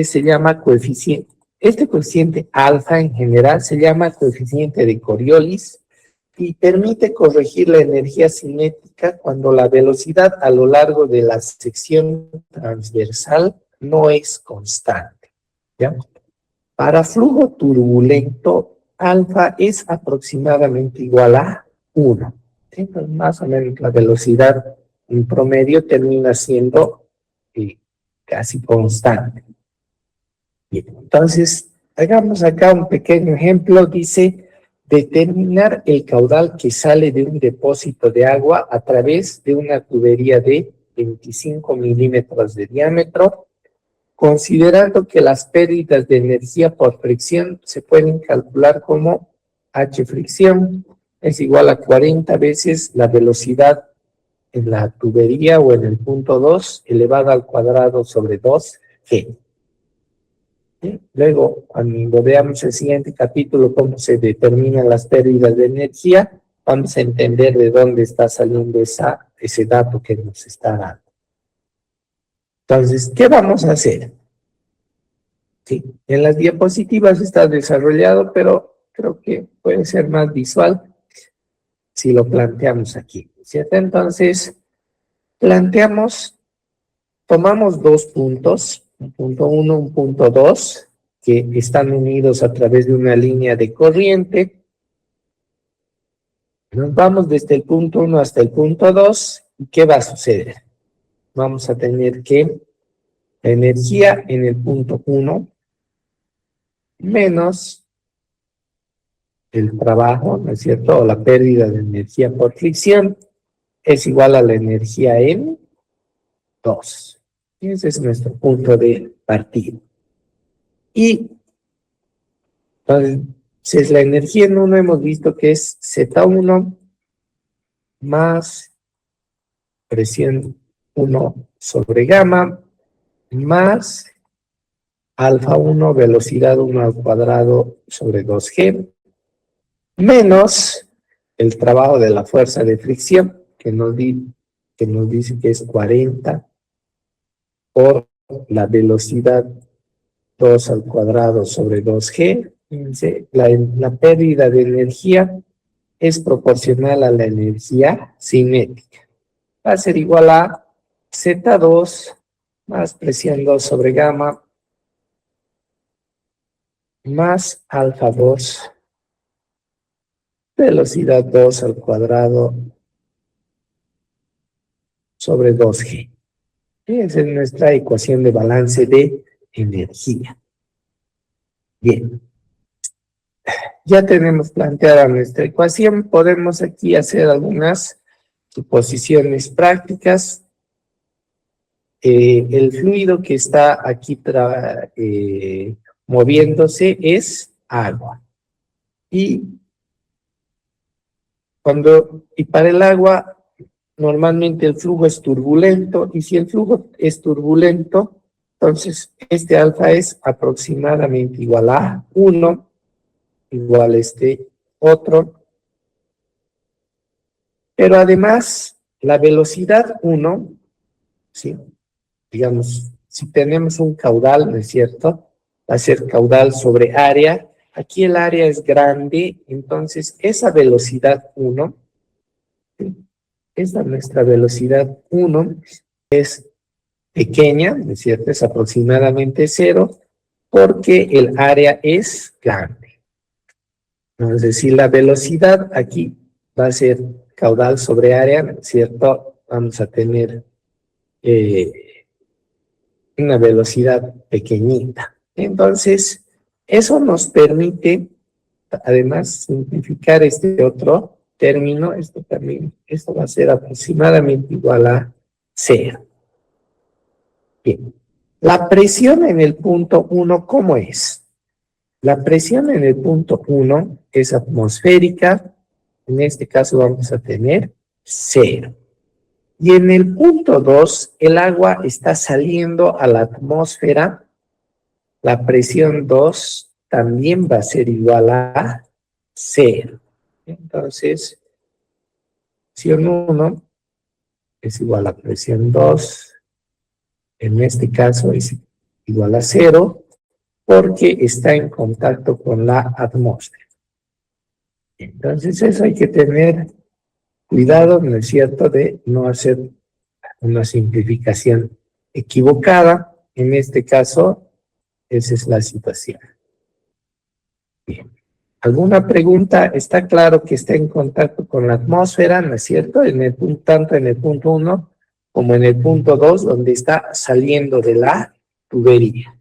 S1: se llama coeficiente, este coeficiente alfa en general se llama coeficiente de Coriolis y permite corregir la energía cinética cuando la velocidad a lo largo de la sección transversal no es constante, ¿ya? Para flujo turbulento, alfa es aproximadamente igual a 1. ¿Sí? Pues más o menos la velocidad en promedio termina siendo casi constante. Bien, entonces, hagamos acá un pequeño ejemplo. Dice, determinar el caudal que sale de un depósito de agua a través de una tubería de 25 milímetros de diámetro, considerando que las pérdidas de energía por fricción se pueden calcular como H fricción es igual a 40 veces la velocidad en la tubería o en el punto 2 elevada al cuadrado sobre 2G. ¿Sí? Luego, cuando veamos el siguiente capítulo, cómo se determinan las pérdidas de energía, vamos a entender de dónde está saliendo ese dato que nos está dando. Entonces, ¿qué vamos a hacer? Sí, en las diapositivas está desarrollado, pero creo que puede ser más visual si lo planteamos aquí, ¿cierto? Entonces, tomamos dos puntos, un punto 1, un punto 2, que están unidos a través de una línea de corriente. Nos vamos desde el punto 1 hasta el punto 2, ¿y qué va a suceder? Vamos a tener que la energía en el punto 1 menos el trabajo, ¿no es cierto? O la pérdida de energía por fricción es igual a la energía en 2. Ese es nuestro punto de partida. Y entonces la energía en 1 hemos visto que es Z1 más presión 1 sobre gamma más alfa 1 velocidad 1 al cuadrado sobre 2G menos el trabajo de la fuerza de fricción que nos dice que es 40 por la velocidad 2 al cuadrado sobre 2G. Fíjense, la pérdida de energía es proporcional a la energía cinética. Va a ser igual a Z2 más presión 2 sobre gamma más alfa 2 velocidad 2 al cuadrado sobre 2G. Esa es nuestra ecuación de balance de energía. Bien. Ya tenemos planteada nuestra ecuación. Podemos aquí hacer algunas suposiciones prácticas. El fluido que está aquí moviéndose es agua. Y para el agua, normalmente el flujo es turbulento, y si el flujo es turbulento, entonces este alfa es aproximadamente igual a 1, igual a este otro. Pero además, la velocidad 1, ¿sí? Digamos, si tenemos un caudal, ¿no es cierto? Va a ser caudal sobre área. Aquí el área es grande, entonces esa velocidad 1, ¿sí? Esta nuestra velocidad 1 es pequeña, ¿no es cierto? Es aproximadamente 0, porque el área es grande. Entonces, si la velocidad aquí va a ser caudal sobre área, ¿no es cierto? Vamos a tener una velocidad pequeñita. Entonces, eso nos permite, además, simplificar este otro término. Esto va a ser aproximadamente igual a 0. Bien. La presión en el punto 1, ¿cómo es? La presión en el punto 1 es atmosférica. En este caso vamos a tener 0. Y en el punto 2, el agua está saliendo a la atmósfera. La presión 2 también va a ser igual a 0. Entonces, presión 1 es igual a presión 2. En este caso es igual a 0 porque está en contacto con la atmósfera. Entonces eso hay que tener cuidado, ¿no es cierto?, de no hacer una simplificación equivocada. En este caso, esa es la situación. Bien. ¿Alguna pregunta? Está claro que está en contacto con la atmósfera, ¿no es cierto? Tanto en el punto 1 como en el punto 2, donde está saliendo de la tubería.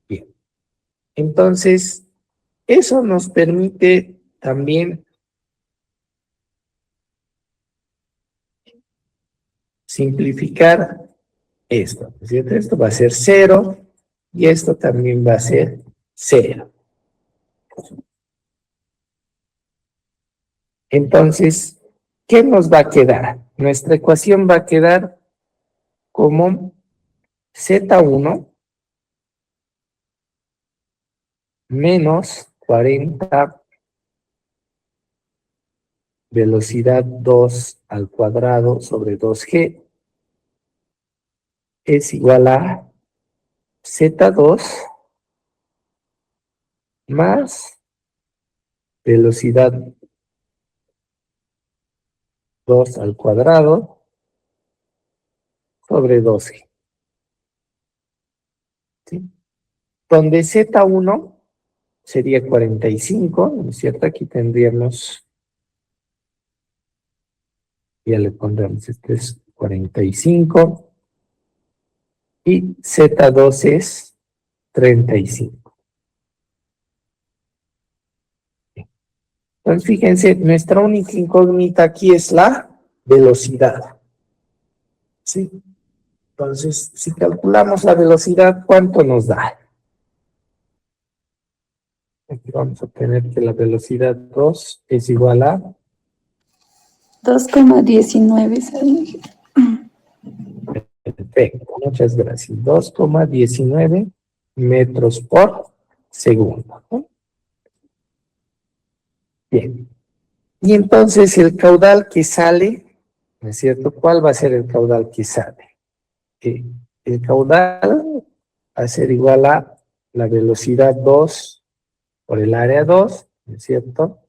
S1: Bien. Entonces, eso nos permite también simplificar esto, ¿no es cierto? Esto va a ser 0 y esto también va a ser 0. Entonces, ¿qué nos va a quedar? Nuestra ecuación va a quedar como Z1 menos 40 velocidad 2 al cuadrado sobre 2G es igual a Z2 más velocidad 2 al cuadrado sobre 2G. ¿Sí? Donde Z1 sería 45, ¿no es cierto? Aquí tendríamos, ya le pondremos, este es 45, y Z2 es 35. Entonces, fíjense, nuestra única incógnita aquí es la velocidad. ¿Sí? Entonces, si calculamos la velocidad, ¿cuánto nos da? Aquí vamos a obtener que la velocidad 2 es igual a
S2: 2,19 sale.
S1: perfecto, muchas gracias. 2,19 metros por segundo. ¿No? Bien. Y entonces el caudal que sale, ¿no es cierto? ¿Cuál va a ser el caudal que sale? El caudal va a ser igual a la velocidad 2 por el área 2, ¿no es cierto?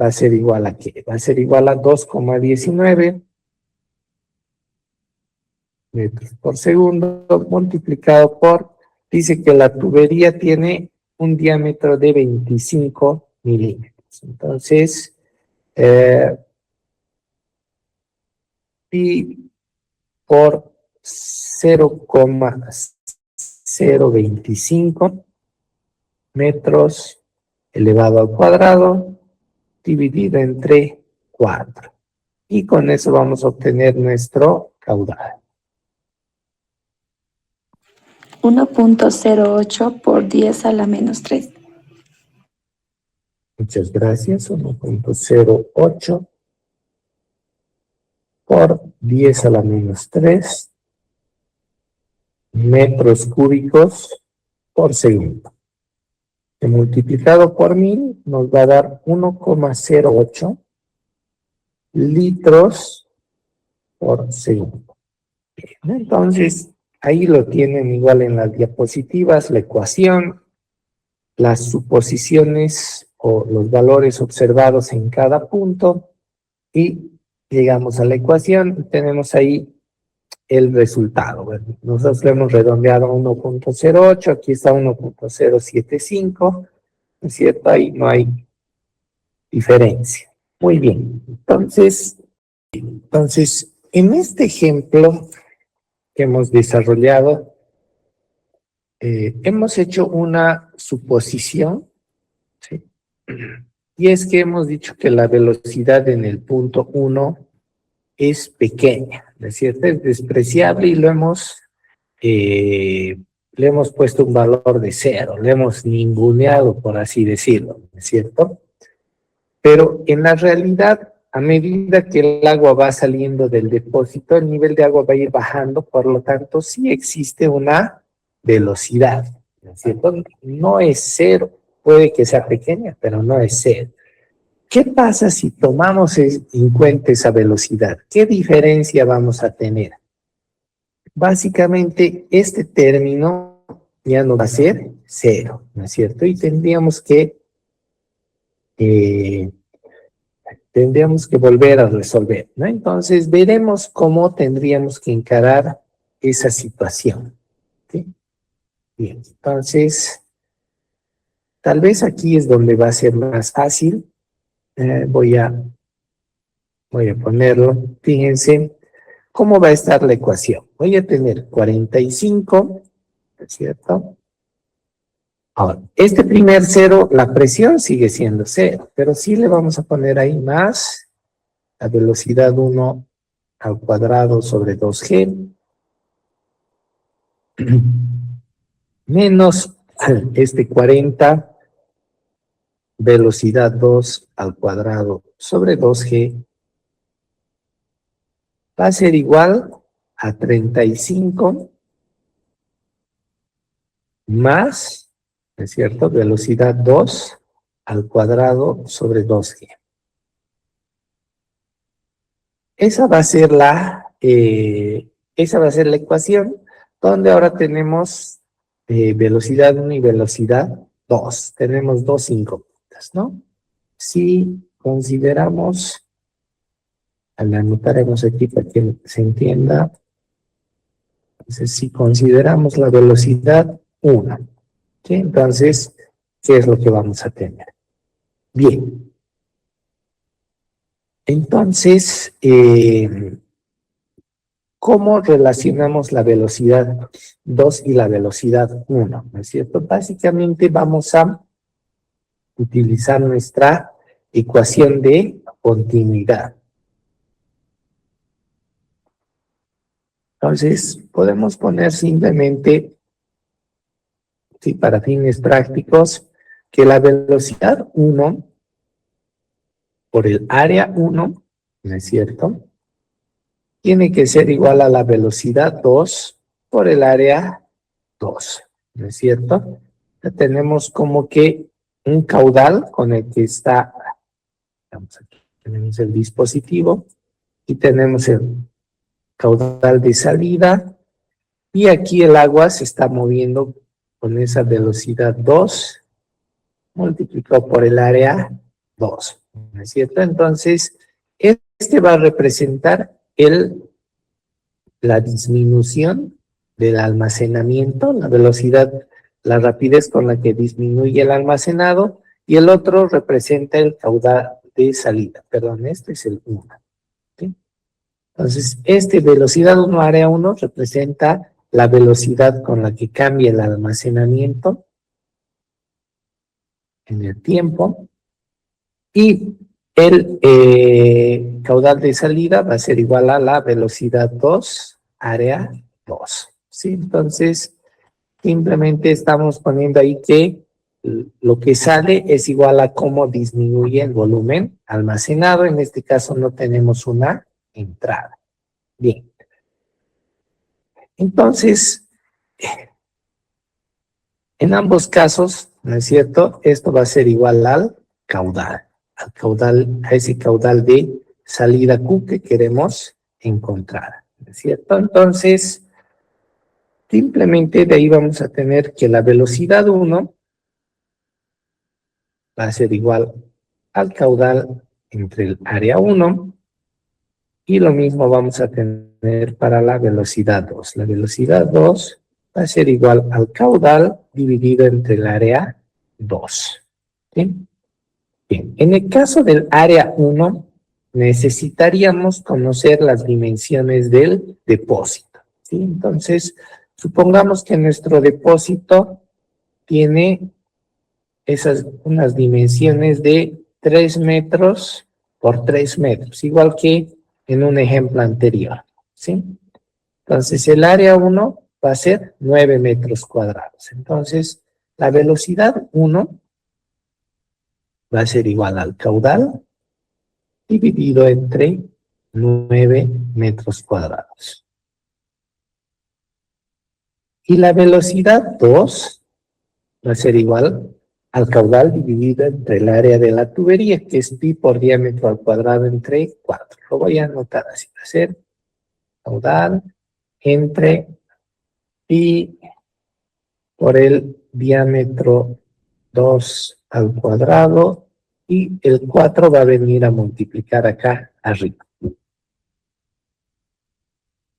S1: Va a ser igual a ¿qué? Va a ser igual a 2,19 metros por segundo multiplicado por, dice que la tubería tiene un diámetro de 25 milímetros. Entonces, pi por 0,025 metros elevado al cuadrado dividido entre 4. Y con eso vamos a obtener nuestro caudal.
S2: 1,08 por 10 a la menos 3.
S1: Muchas gracias. 1,08 por 10 a la menos 3 metros cúbicos por segundo. Que multiplicado por 1000 nos va a dar 1,08 litros por segundo. Bien, entonces, ahí lo tienen igual en las diapositivas, la ecuación, las suposiciones o los valores observados en cada punto y llegamos a la ecuación y tenemos ahí el resultado. Bueno, nosotros lo hemos redondeado a 1,08, aquí está 1,075, ¿no es cierto? Ahí no hay diferencia. Muy bien, entonces, en este ejemplo que hemos desarrollado, hemos hecho una suposición, ¿sí? Y es que hemos dicho que la velocidad en el punto 1 es pequeña, ¿no es cierto? Es despreciable y lo hemos le hemos puesto un valor de 0, le hemos ninguneado, por así decirlo, ¿no es cierto? Pero en la realidad, a medida que el agua va saliendo del depósito, el nivel de agua va a ir bajando, por lo tanto, sí existe una velocidad, ¿no es cierto? No es 0, puede que sea pequeña, pero no es 0. ¿Qué pasa si tomamos en cuenta esa velocidad? ¿Qué diferencia vamos a tener? Básicamente, este término ya no va a ser 0, ¿no es cierto? Y tendríamos que volver a resolver, ¿no? Entonces, veremos cómo tendríamos que encarar esa situación, ¿sí? Bien, entonces, tal vez aquí es donde va a ser más fácil. Voy a ponerlo. Fíjense cómo va a estar la ecuación. Voy a tener 45, ¿no es cierto? Ahora, este primer 0, la presión sigue siendo 0, pero sí le vamos a poner ahí más la velocidad 1 al cuadrado sobre 2G, menos este 40, velocidad 2 al cuadrado sobre 2G, va a ser igual a 35 más, ¿no es cierto?, velocidad 2 al cuadrado sobre 2G. Esa va a ser la ecuación, donde ahora tenemos velocidad 1 y velocidad 2. Tenemos dos incógnitas, ¿no? Si consideramos, la anotaremos aquí para que se entienda. Entonces, si consideramos la velocidad 1, ¿sí? Entonces, ¿qué es lo que vamos a tener? Bien. Entonces, ¿cómo relacionamos la velocidad 2 y la velocidad 1? ¿No es cierto? Básicamente vamos a utilizar nuestra ecuación de continuidad. Entonces, podemos poner simplemente, sí, para fines prácticos, que la velocidad 1 por el área 1, ¿no es cierto?, tiene que ser igual a la velocidad 2 por el área 2, ¿no es cierto? Ya tenemos como que un caudal con el que está, vamos aquí, tenemos el dispositivo y tenemos el caudal de salida y aquí el agua se está moviendo con esa velocidad 2 multiplicado por el área 2, ¿no es cierto? Entonces, este va a representar la disminución del almacenamiento, la velocidad, la rapidez con la que disminuye el almacenado, y el otro representa el caudal de salida. Perdón, este es el 1. ¿Sí? Entonces, velocidad 1, área 1, representa la velocidad con la que cambia el almacenamiento en el tiempo, y el caudal de salida va a ser igual a la velocidad 2, área 2. ¿Sí? Entonces, simplemente estamos poniendo ahí que lo que sale es igual a cómo disminuye el volumen almacenado. En este caso no tenemos una entrada. Bien. Entonces, en ambos casos, ¿no es cierto?, esto va a ser igual al caudal, a ese caudal de salida Q que queremos encontrar, ¿no es cierto? Entonces, simplemente de ahí vamos a tener que la velocidad 1 va a ser igual al caudal entre el área 1, y lo mismo vamos a tener para la velocidad 2. La velocidad 2 va a ser igual al caudal dividido entre el área 2. ¿Sí? Bien, en el caso del área 1, necesitaríamos conocer las dimensiones del depósito. ¿Sí? Entonces, supongamos que nuestro depósito tiene unas dimensiones de 3 metros por 3 metros, igual que en un ejemplo anterior, ¿sí? Entonces, el área 1 va a ser 9 metros cuadrados. Entonces, la velocidad 1 va a ser igual al caudal dividido entre 9 metros cuadrados. Y la velocidad 2 va a ser igual al caudal dividido entre el área de la tubería, que es pi por diámetro al cuadrado entre 4. Lo voy a anotar así, va a ser caudal entre pi por el diámetro 2 al cuadrado, y el 4 va a venir a multiplicar acá arriba.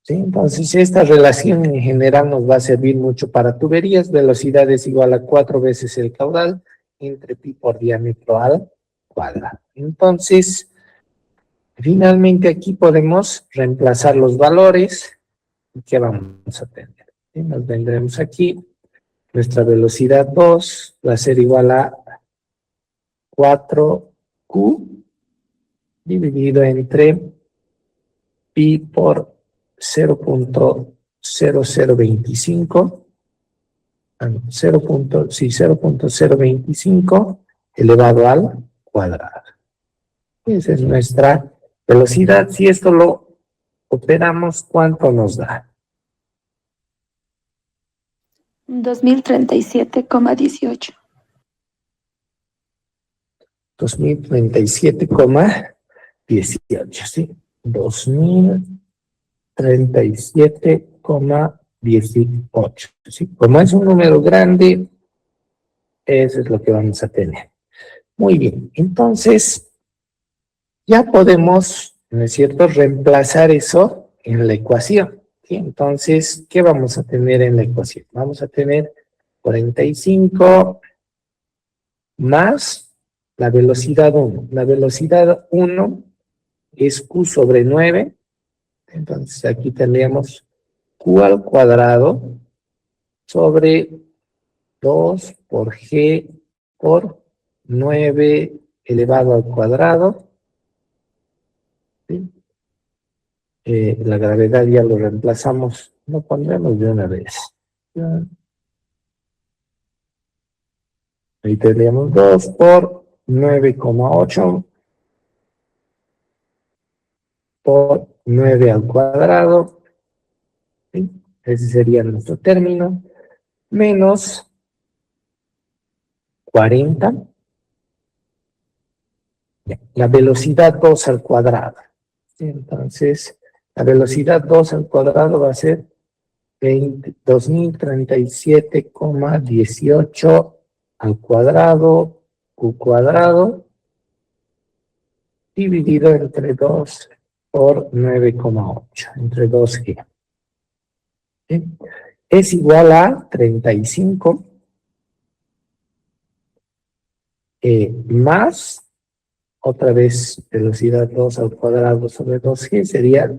S1: ¿Sí? Entonces, esta relación en general nos va a servir mucho para tuberías. Velocidad es igual a 4 veces el caudal entre pi por diámetro al cuadrado. Entonces, finalmente aquí podemos reemplazar los valores. ¿Qué vamos a tener? ¿Sí? Nos vendremos aquí. Nuestra velocidad 2 va a ser igual a 4Q dividido entre pi por 0.0025, 0.025 elevado al cuadrado. Esa es nuestra velocidad. Si esto lo operamos, ¿cuánto nos da?
S2: 2037,18.
S1: 2037,18, ¿sí? 2037,18, ¿sí? Como es un número grande, eso es lo que vamos a tener. Muy bien, entonces ya podemos, ¿no es cierto?, reemplazar eso en la ecuación. ¿Sí? Entonces, ¿qué vamos a tener en la ecuación? Vamos a tener 45 más la velocidad 1. La velocidad 1 es Q sobre 9. Entonces, aquí tendríamos Q al cuadrado sobre 2 por G por 9 elevado al cuadrado. ¿Sí? La gravedad ya lo reemplazamos, lo pondremos de una vez. Ahí tendríamos 2 por 9,8 por 9 al cuadrado. ¿Sí? Ese sería nuestro término. Menos 40. La velocidad 2 al cuadrado. ¿Sí? Entonces, la velocidad 2 al cuadrado va a ser 2037,18 al cuadrado, Q cuadrado, dividido entre 2 por 9,8, entre 2G. ¿Sí? Es igual a 35 más, otra vez, velocidad 2 al cuadrado sobre 2G sería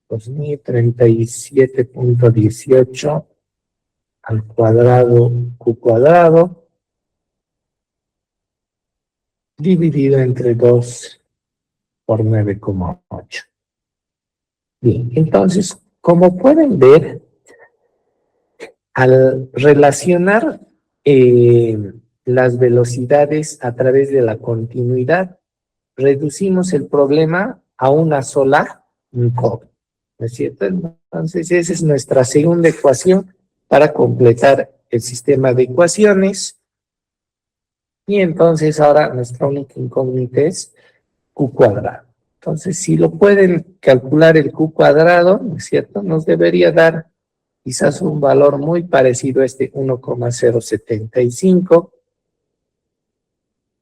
S1: 2037,18 al cuadrado, Q cuadrado, dividido entre 2 por 9,8. Bien, entonces, como pueden ver, al relacionar las velocidades a través de la continuidad, reducimos el problema a una sola incógnita, ¿no es cierto? Entonces, esa es nuestra segunda ecuación para completar el sistema de ecuaciones. Y entonces ahora nuestra única incógnita es Q cuadrado. Entonces, si lo pueden calcular el Q cuadrado, ¿no es cierto?, nos debería dar quizás un valor muy parecido a este 1,075.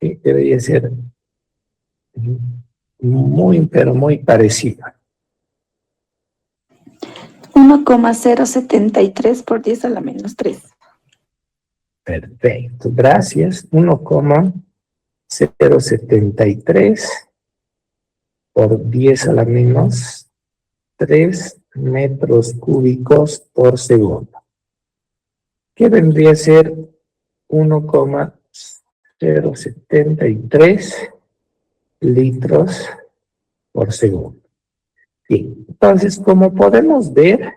S1: Debería ser muy, pero muy parecido.
S2: 1,073 por 10 a la menos 3.
S1: Perfecto, gracias. 1,073 por 10 a la menos 3 metros cúbicos por segundo. ¿Qué vendría a ser 1,073 litros por segundo? Bien, entonces, como podemos ver,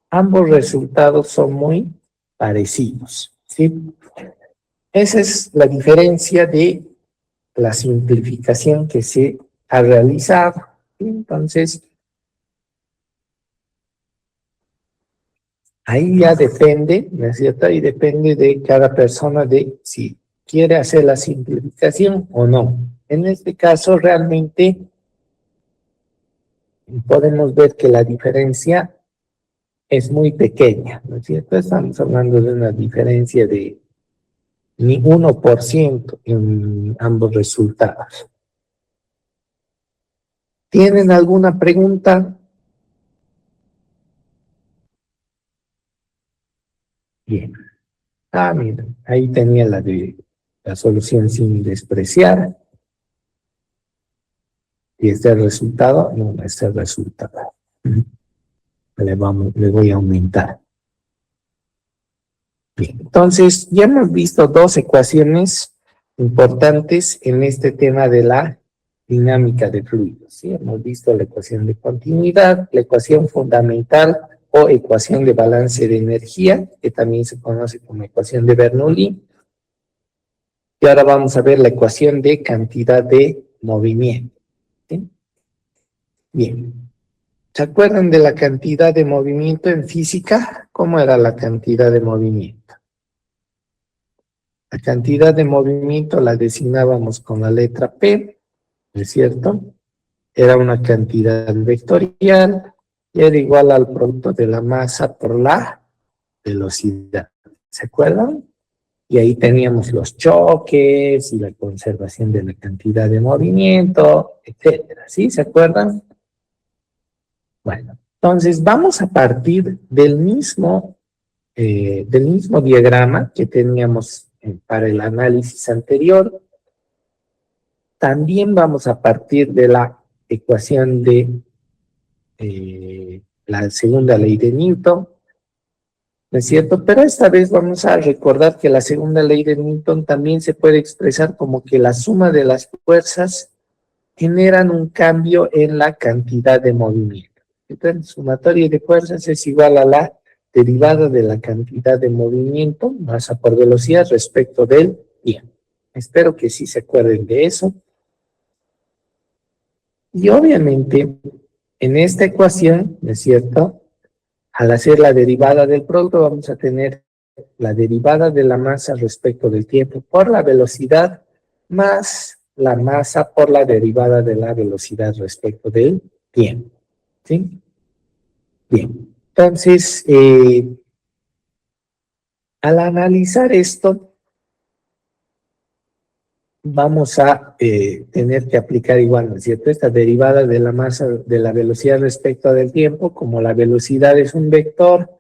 S1: ambos resultados son muy parecidos, ¿sí? Esa es la diferencia de la simplificación que se ha realizado. Entonces, ahí ya depende, ¿no es cierto? Ahí depende de cada persona de si quiere hacer la simplificación o no. En este caso, realmente podemos ver que la diferencia es muy pequeña, ¿no es cierto? Estamos hablando de una diferencia de ni 1% en ambos resultados. ¿Tienen alguna pregunta? Bien. Ah, miren, ahí tenía la de la solución sin despreciar. Y este es el resultado, no, este es el resultado. Le voy a aumentar. Bien, entonces ya hemos visto dos ecuaciones importantes en este tema de la dinámica de fluidos. ¿Sí? Hemos visto la ecuación de continuidad, la ecuación fundamental o ecuación de balance de energía, que también se conoce como ecuación de Bernoulli. Y ahora vamos a ver la ecuación de cantidad de movimiento. ¿Sí? Bien. ¿Se acuerdan de la cantidad de movimiento en física? ¿Cómo era la cantidad de movimiento? La cantidad de movimiento la designábamos con la letra P, ¿no es cierto? Era una cantidad vectorial y era igual al producto de la masa por la velocidad. ¿Se acuerdan? Y ahí teníamos los choques y la conservación de la cantidad de movimiento, etcétera. ¿Sí? ¿Se acuerdan? Bueno, entonces vamos a partir del mismo diagrama que teníamos para el análisis anterior. También vamos a partir de la ecuación de la segunda ley de Newton, ¿no es cierto? Pero esta vez vamos a recordar que la segunda ley de Newton también se puede expresar como que la suma de las fuerzas generan un cambio en la cantidad de movimiento. Entonces, el sumatorio de fuerzas es igual a la derivada de la cantidad de movimiento, masa por velocidad, respecto del tiempo. Espero que sí se acuerden de eso. Y obviamente, en esta ecuación, ¿no es cierto? Al hacer la derivada del producto, vamos a tener la derivada de la masa respecto del tiempo por la velocidad, más la masa por la derivada de la velocidad respecto del tiempo. ¿Sí? Bien. Entonces, al analizar esto, vamos a tener que aplicar igual, ¿no es cierto? Esta derivada de la masa de la velocidad respecto del tiempo, como la velocidad es un vector,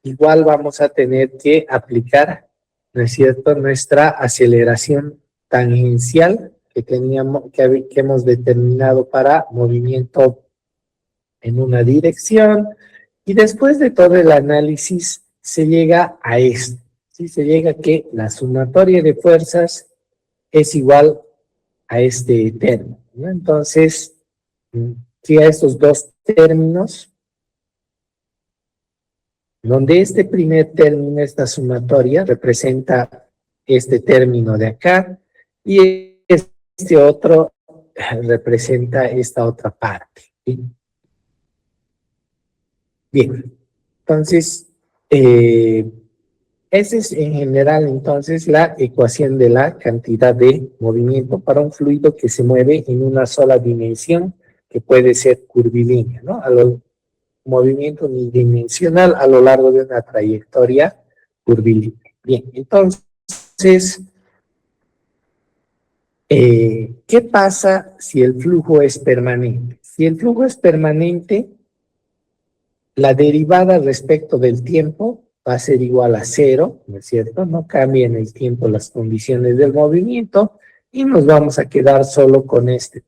S1: igual vamos a tener que aplicar, ¿no es cierto?, nuestra aceleración tangencial que teníamos, que hemos determinado para movimiento en una dirección, y después de todo el análisis se llega a esto, ¿sí? Se llega a que la sumatoria de fuerzas es igual a este término, ¿no? Entonces, si a estos dos términos, donde este primer término, esta sumatoria, representa este término de acá, y este otro representa esta otra parte, ¿sí? Bien, entonces, esa es en general entonces la ecuación de la cantidad de movimiento para un fluido que se mueve en una sola dimensión, que puede ser curvilínea, ¿no? Movimiento unidimensional a lo largo de una trayectoria curvilínea. Bien, entonces, ¿qué pasa si el flujo es permanente? Si el flujo es permanente, la derivada respecto del tiempo va a ser igual a cero, ¿no es cierto? No cambia en el tiempo las condiciones del movimiento y nos vamos a quedar solo con este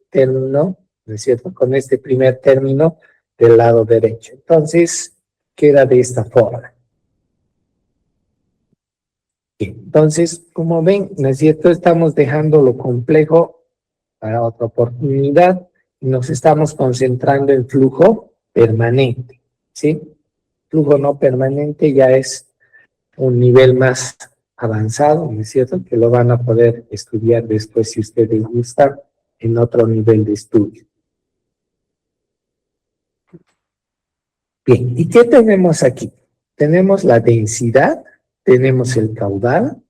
S1: término, ¿no es cierto? Con este primer término del lado derecho. Entonces, queda de esta forma. Bien, entonces, como ven, ¿no es cierto? Estamos dejando lo complejo para otra oportunidad y nos estamos concentrando en flujo permanente. ¿sí? Flujo no permanente ya es un nivel más avanzado, ¿no es cierto? Que lo van a poder estudiar después si ustedes gustan en otro nivel de estudio. Bien, ¿y qué tenemos aquí? Tenemos la densidad, tenemos el caudal,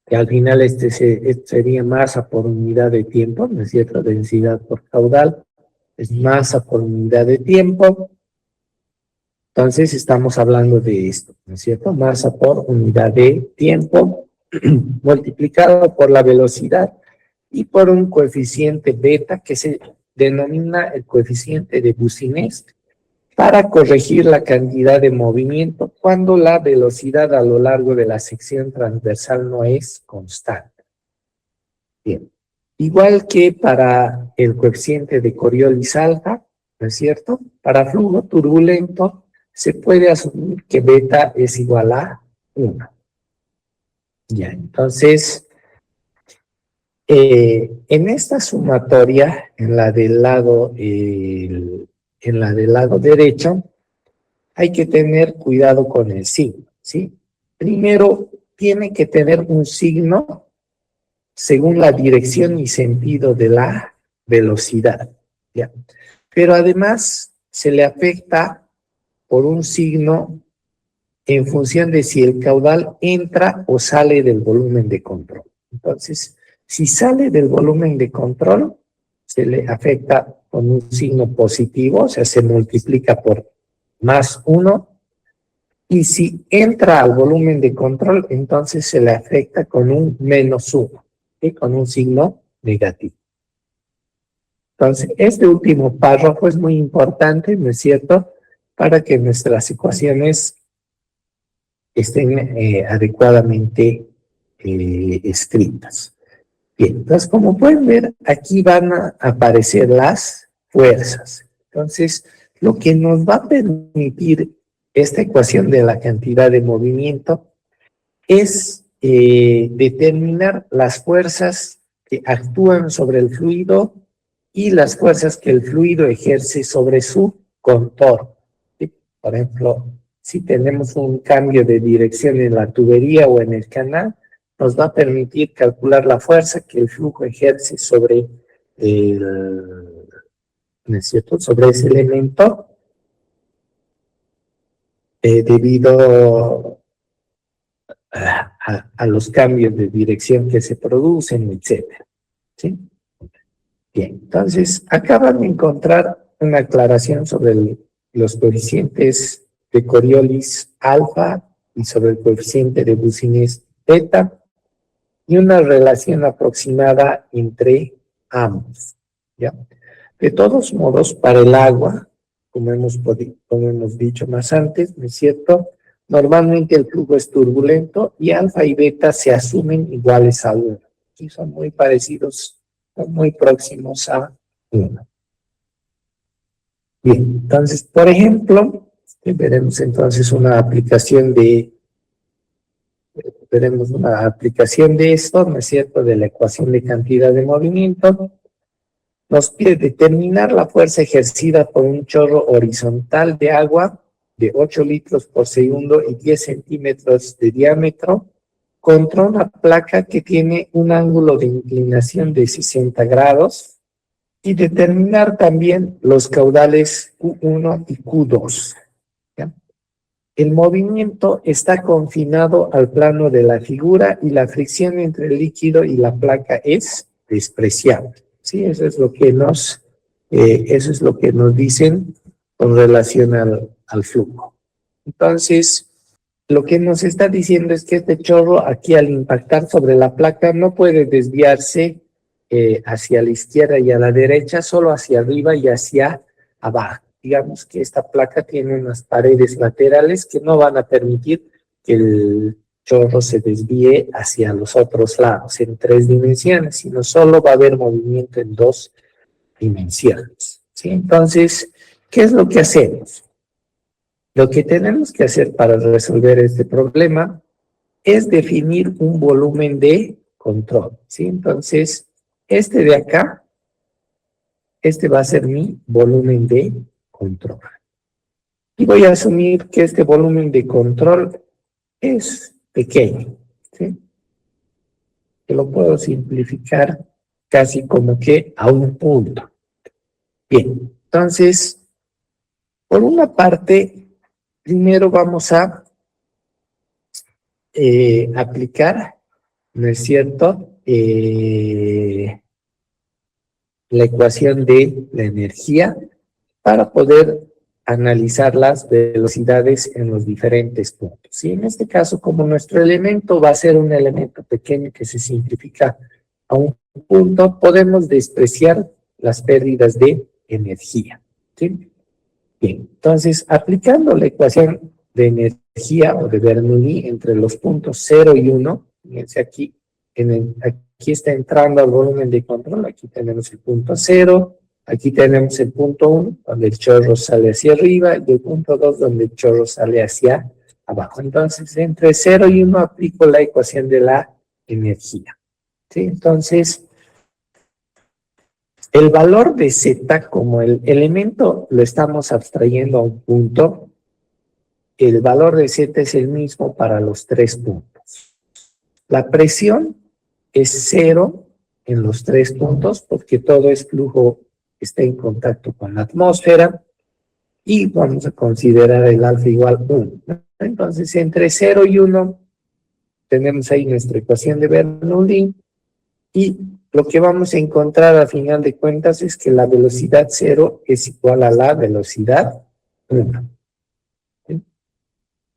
S1: que al final este sería masa por unidad de tiempo, ¿no es cierto? Densidad por caudal es masa por unidad de tiempo. Entonces estamos hablando de esto, ¿no es cierto? Masa por unidad de tiempo multiplicado por la velocidad y por un coeficiente beta que se denomina el coeficiente de Boussinesq para corregir la cantidad de movimiento cuando la velocidad a lo largo de la sección transversal no es constante. Bien, igual que para el coeficiente de Coriolis alfa, ¿no es cierto? Para flujo turbulento se puede asumir que beta es igual a 1. Ya, entonces, en esta sumatoria, en la del lado derecho, hay que tener cuidado con el signo, ¿sí? Primero, tiene que tener un signo según la dirección y sentido de la velocidad, ¿ya? Pero además se le afecta por un signo en función de si el caudal entra o sale del volumen de control. Entonces, si sale del volumen de control, se le afecta con un signo positivo, o sea, se multiplica por +1, y si entra al volumen de control, entonces se le afecta con un -1, ¿sí? Con un signo negativo. Entonces, este último párrafo es muy importante, ¿no es cierto?, para que nuestras ecuaciones estén adecuadamente escritas. Bien, entonces como pueden ver, aquí van a aparecer las fuerzas. Entonces, lo que nos va a permitir esta ecuación de la cantidad de movimiento es determinar las fuerzas que actúan sobre el fluido y las fuerzas que el fluido ejerce sobre su contorno. ¿Sí? Por ejemplo, si tenemos un cambio de dirección en la tubería o en el canal, nos va a permitir calcular la fuerza que el flujo ejerce sobre ¿no es cierto?, sobre ese elemento debido a los cambios de dirección que se producen, etcétera. ¿Sí? Bien, entonces acaban de encontrar una aclaración sobre los coeficientes de Coriolis alfa y sobre el coeficiente de Boussinesq beta y una relación aproximada entre ambos, ¿ya? De todos modos, para el agua, como hemos dicho más antes, ¿no es cierto?, normalmente el flujo es turbulento y alfa y beta se asumen iguales a 1. Y son muy parecidos, son muy próximos a 1. Bien, entonces, por ejemplo, veremos entonces una aplicación de esto, ¿no es cierto?, de la ecuación de cantidad de movimiento. Nos pide determinar la fuerza ejercida por un chorro horizontal de agua de 8 litros por segundo y 10 centímetros de diámetro contra una placa que tiene un ángulo de inclinación de 60 grados y determinar también los caudales Q1 y Q2. ¿Ya? El movimiento está confinado al plano de la figura y la fricción entre el líquido y la placa es despreciable. Sí, eso es lo que nos dicen con relación al flujo. Entonces, lo que nos está diciendo es que este chorro aquí al impactar sobre la placa no puede desviarse hacia la izquierda y a la derecha, solo hacia arriba y hacia abajo. Digamos que esta placa tiene unas paredes laterales que no van a permitir que el chorro se desvíe hacia los otros lados en 3 dimensiones, sino solo va a haber movimiento en 2 dimensiones. ¿Sí? Entonces, ¿qué es lo que hacemos? Lo que tenemos que hacer para resolver este problema es definir un volumen de control. ¿Sí? Entonces, este de acá, este va a ser mi volumen de control. Y voy a asumir que este volumen de control es pequeño, ¿sí? Que lo puedo simplificar casi como que a un punto. Bien, entonces, por una parte, primero vamos a aplicar, ¿no es cierto?, la ecuación de la energía para poder analizar las velocidades en los diferentes puntos. Y en este caso, como nuestro elemento va a ser un elemento pequeño que se simplifica a un punto, podemos despreciar las pérdidas de energía, ¿sí? Bien, entonces, aplicando la ecuación de energía o de Bernoulli entre los puntos 0 y 1, fíjense aquí, aquí está entrando al volumen de control, aquí tenemos el punto 0, aquí tenemos el punto 1, donde el chorro sale hacia arriba, y el punto 2, donde el chorro sale hacia abajo. Entonces, entre 0 y 1 aplico la ecuación de la energía, ¿sí? Entonces, el valor de Z, como el elemento lo estamos abstrayendo a un punto, el valor de Z es el mismo para los tres puntos. La presión es 0 en los tres puntos, porque todo es flujo que está en contacto con la atmósfera, y vamos a considerar el alfa igual 1. Entonces, entre 0 y 1, tenemos ahí nuestra ecuación de Bernoulli, y lo que vamos a encontrar a final de cuentas es que la velocidad 0 es igual a la velocidad 1. ¿Sí?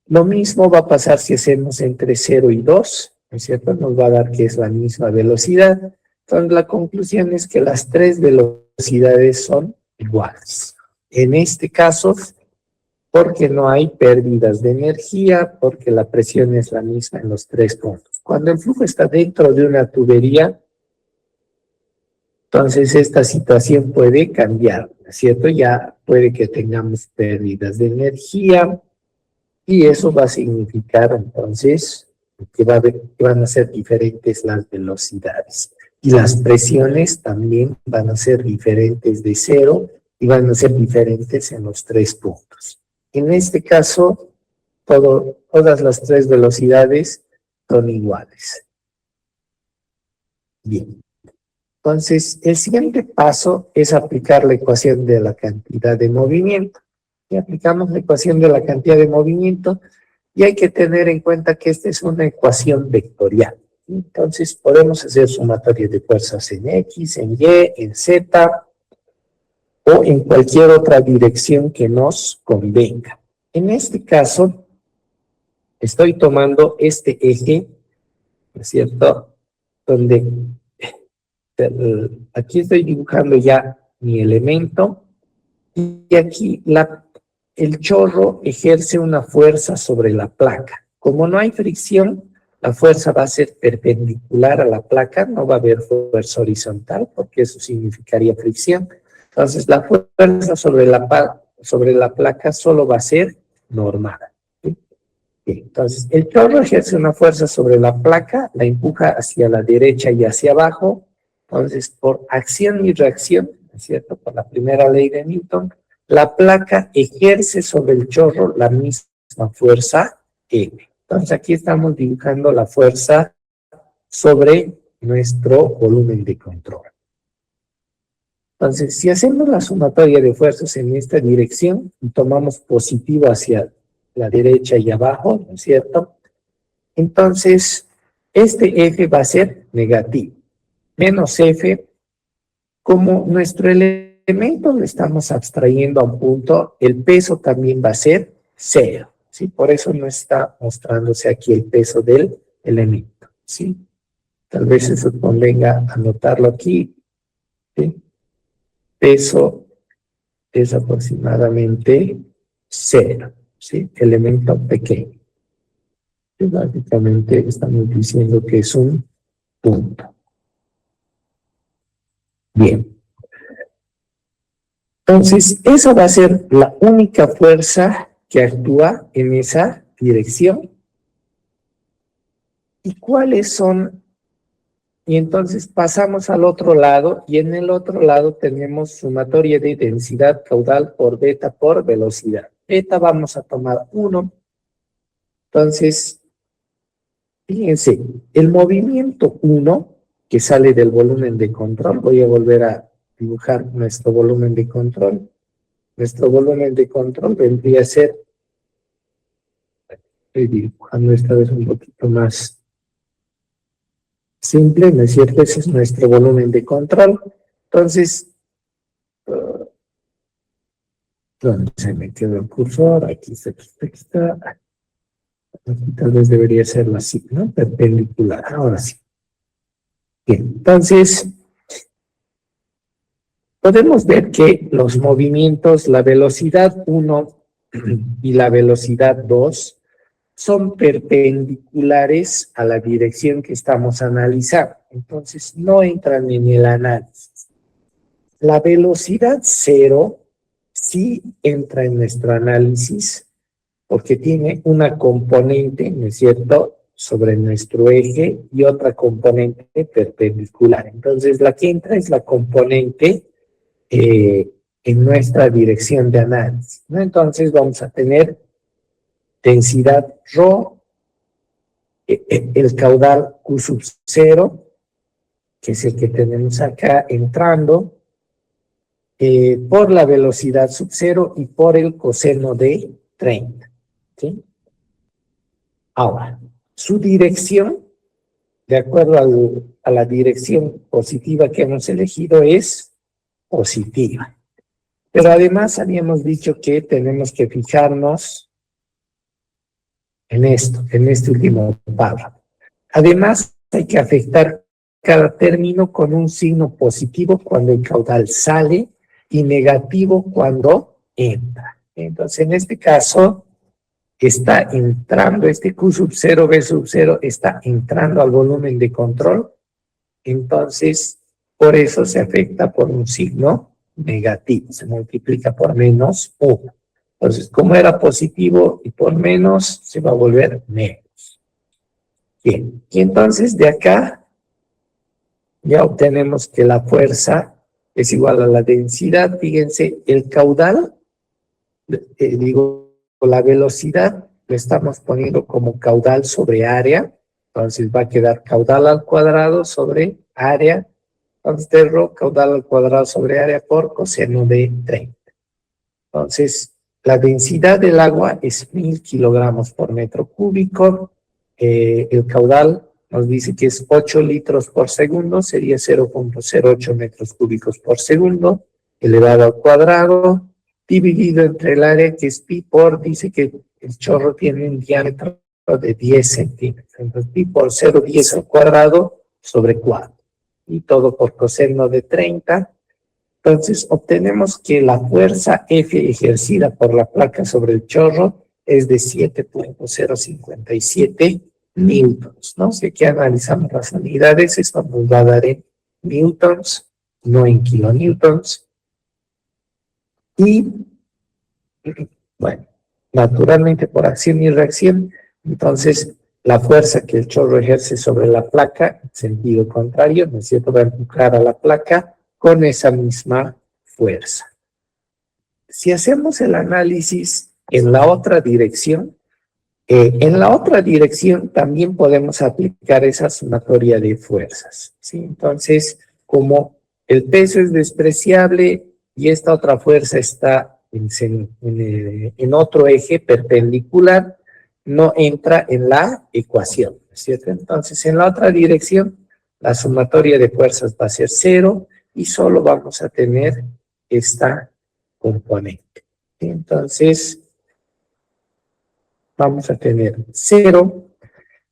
S1: Lo mismo va a pasar si hacemos entre 0 y 2, ¿no es cierto? Nos va a dar que es la misma velocidad. Entonces la conclusión es que las tres velocidades son iguales. En este caso, porque no hay pérdidas de energía, porque la presión es la misma en los tres puntos. Cuando el flujo está dentro de una tubería, entonces esta situación puede cambiar, ¿no es cierto? Ya puede que tengamos pérdidas de energía, y eso va a significar entonces que van a ser diferentes las velocidades. Y las presiones también van a ser diferentes de 0 y van a ser diferentes en los tres puntos. En este caso, todas las tres velocidades son iguales. Bien. Entonces, el siguiente paso es aplicar la ecuación de la cantidad de movimiento. Y aplicamos la ecuación de la cantidad de movimiento, y hay que tener en cuenta que esta es una ecuación vectorial. Entonces, podemos hacer sumatorias de fuerzas en X, en Y, en Z, o en cualquier otra dirección que nos convenga. En este caso, estoy tomando este eje, ¿no es cierto?, donde aquí estoy dibujando ya mi elemento, y aquí el chorro ejerce una fuerza sobre la placa. Como no hay fricción, la fuerza va a ser perpendicular a la placa, no va a haber fuerza horizontal, porque eso significaría fricción. Entonces, la fuerza sobre la placa solo va a ser normal. ¿Sí? Bien, entonces, el chorro ejerce una fuerza sobre la placa, la empuja hacia la derecha y hacia abajo. Entonces, por acción y reacción, ¿no es cierto?, por la primera ley de Newton, la placa ejerce sobre el chorro la misma fuerza M. Entonces, aquí estamos dibujando la fuerza sobre nuestro volumen de control. Entonces, si hacemos la sumatoria de fuerzas en esta dirección y tomamos positivo hacia la derecha y abajo, ¿no es cierto?, entonces este eje va a ser negativo. Menos F, como nuestro elemento lo estamos abstrayendo a un punto, el peso también va a ser 0, ¿sí? Por eso no está mostrándose aquí el peso del elemento, ¿sí? Tal vez eso convenga anotarlo aquí, ¿sí? Peso es aproximadamente 0, ¿sí? Elemento pequeño. Y básicamente estamos diciendo que es un punto. Bien. Entonces, esa va a ser la única fuerza que actúa en esa dirección. ¿Y cuáles son Y entonces pasamos al otro lado, y en el otro lado tenemos sumatoria de densidad caudal por beta por velocidad. Beta vamos a tomar 1. Entonces, fíjense, el movimiento 1, que sale del volumen de control, voy a volver a dibujar nuestro volumen de control. Nuestro volumen de control vendría a ser, estoy dibujando esta vez un poquito más simple, ¿no es cierto? Ese es nuestro volumen de control. Entonces, ¿dónde se metió el cursor? Aquí está, aquí está, aquí está. Aquí tal vez debería ser así, ¿no? Perpendicular, ahora sí. Bien, entonces, podemos ver que los movimientos, la velocidad 1 y la velocidad 2 son perpendiculares a la dirección que estamos analizando. Entonces, no entran en el análisis. La velocidad 0 sí entra en nuestro análisis porque tiene una componente, ¿no es cierto?, sobre nuestro eje y otra componente perpendicular. Entonces, la que entra es la componente en nuestra dirección de análisis, ¿no? Entonces, vamos a tener densidad ρ, el caudal Q sub 0, que es el que tenemos acá entrando, por la velocidad sub 0 y por el coseno de 30. ¿Sí? Ahora, su dirección, de acuerdo a la dirección positiva que hemos elegido, es positiva. Pero además habíamos dicho que tenemos que fijarnos en esto, en este último párrafo. Además, hay que afectar cada término con un signo positivo cuando el caudal sale y negativo cuando entra. Entonces, en este caso, está entrando este Q sub 0, B sub 0, está entrando al volumen de control. Entonces, por eso se afecta por un signo negativo, se multiplica por menos 1. Entonces, como era positivo y por menos, se va a volver menos. Bien, y entonces de acá ya obtenemos que la fuerza es igual a la densidad. Fíjense, el caudal, la velocidad, lo estamos poniendo como caudal sobre área. Entonces va a quedar caudal al cuadrado sobre área. Entonces, ρ, caudal al cuadrado sobre área por coseno de 30. Entonces, la densidad del agua es 1000 kilogramos por metro cúbico. El caudal nos dice que es 8 litros por segundo, sería 0.08 metros cúbicos por segundo, elevado al cuadrado, dividido entre el área, que es pi por, dice que el chorro tiene un diámetro de 10 centímetros. Entonces, pi por 0,10 al cuadrado sobre 4. Y todo por coseno de 30. Entonces, obtenemos que la fuerza F ejercida por la placa sobre el chorro es de 7.057 newtons, ¿no? Si aquí analizamos las unidades, esto nos va a dar en newtons, no en kilonewtons. Y, bueno, naturalmente por acción y reacción, entonces la fuerza que el chorro ejerce sobre la placa, en sentido contrario, ¿no es cierto?, va a empujar a la placa con esa misma fuerza. Si hacemos el análisis en la otra dirección, también podemos aplicar esa sumatoria de fuerzas, ¿sí? Entonces, como el peso es despreciable y esta otra fuerza está en otro eje perpendicular, no entra en la ecuación, ¿cierto? Entonces, en la otra dirección, la sumatoria de fuerzas va a ser 0 y solo vamos a tener esta componente. Entonces, vamos a tener 0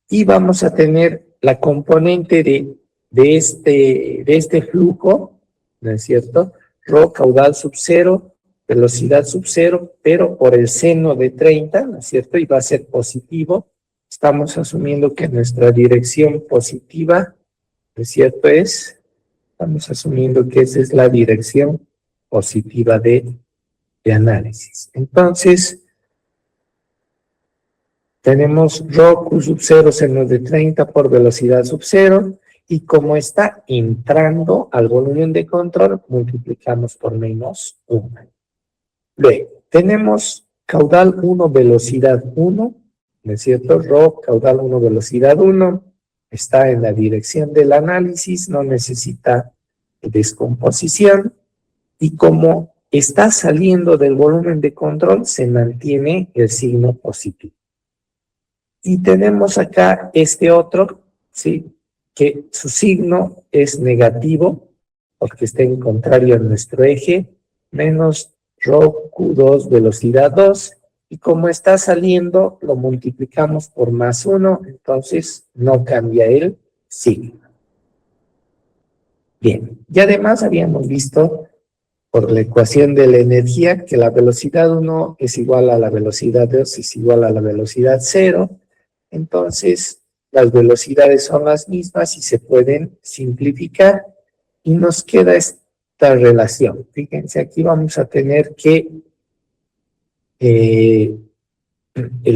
S1: y vamos a tener la componente de este flujo, ¿no es cierto? Rho caudal sub 0, velocidad sub 0, pero por el seno de 30, ¿no es cierto? Y va a ser positivo. Estamos asumiendo que nuestra dirección positiva, ¿no es cierto? Estamos asumiendo que esa es la dirección positiva de análisis. Entonces, tenemos ρ Q sub 0 seno de 30 por velocidad sub 0, Y como está entrando al volumen de control, multiplicamos por menos 1. Luego, tenemos caudal 1, velocidad 1, ¿no es cierto? Rho, caudal 1, velocidad 1, está en la dirección del análisis, no necesita descomposición, y como está saliendo del volumen de control, se mantiene el signo positivo. Y tenemos acá este otro, ¿sí? Que su signo es negativo, porque está en contrario a nuestro eje, menos rho Q2 velocidad 2, y como está saliendo, lo multiplicamos por más 1, entonces no cambia el signo. Bien, y además habíamos visto por la ecuación de la energía que la velocidad 1 es igual a la velocidad 2 es igual a la velocidad 0, entonces las velocidades son las mismas y se pueden simplificar y nos queda esta relación. Fíjense, aquí vamos a tener que el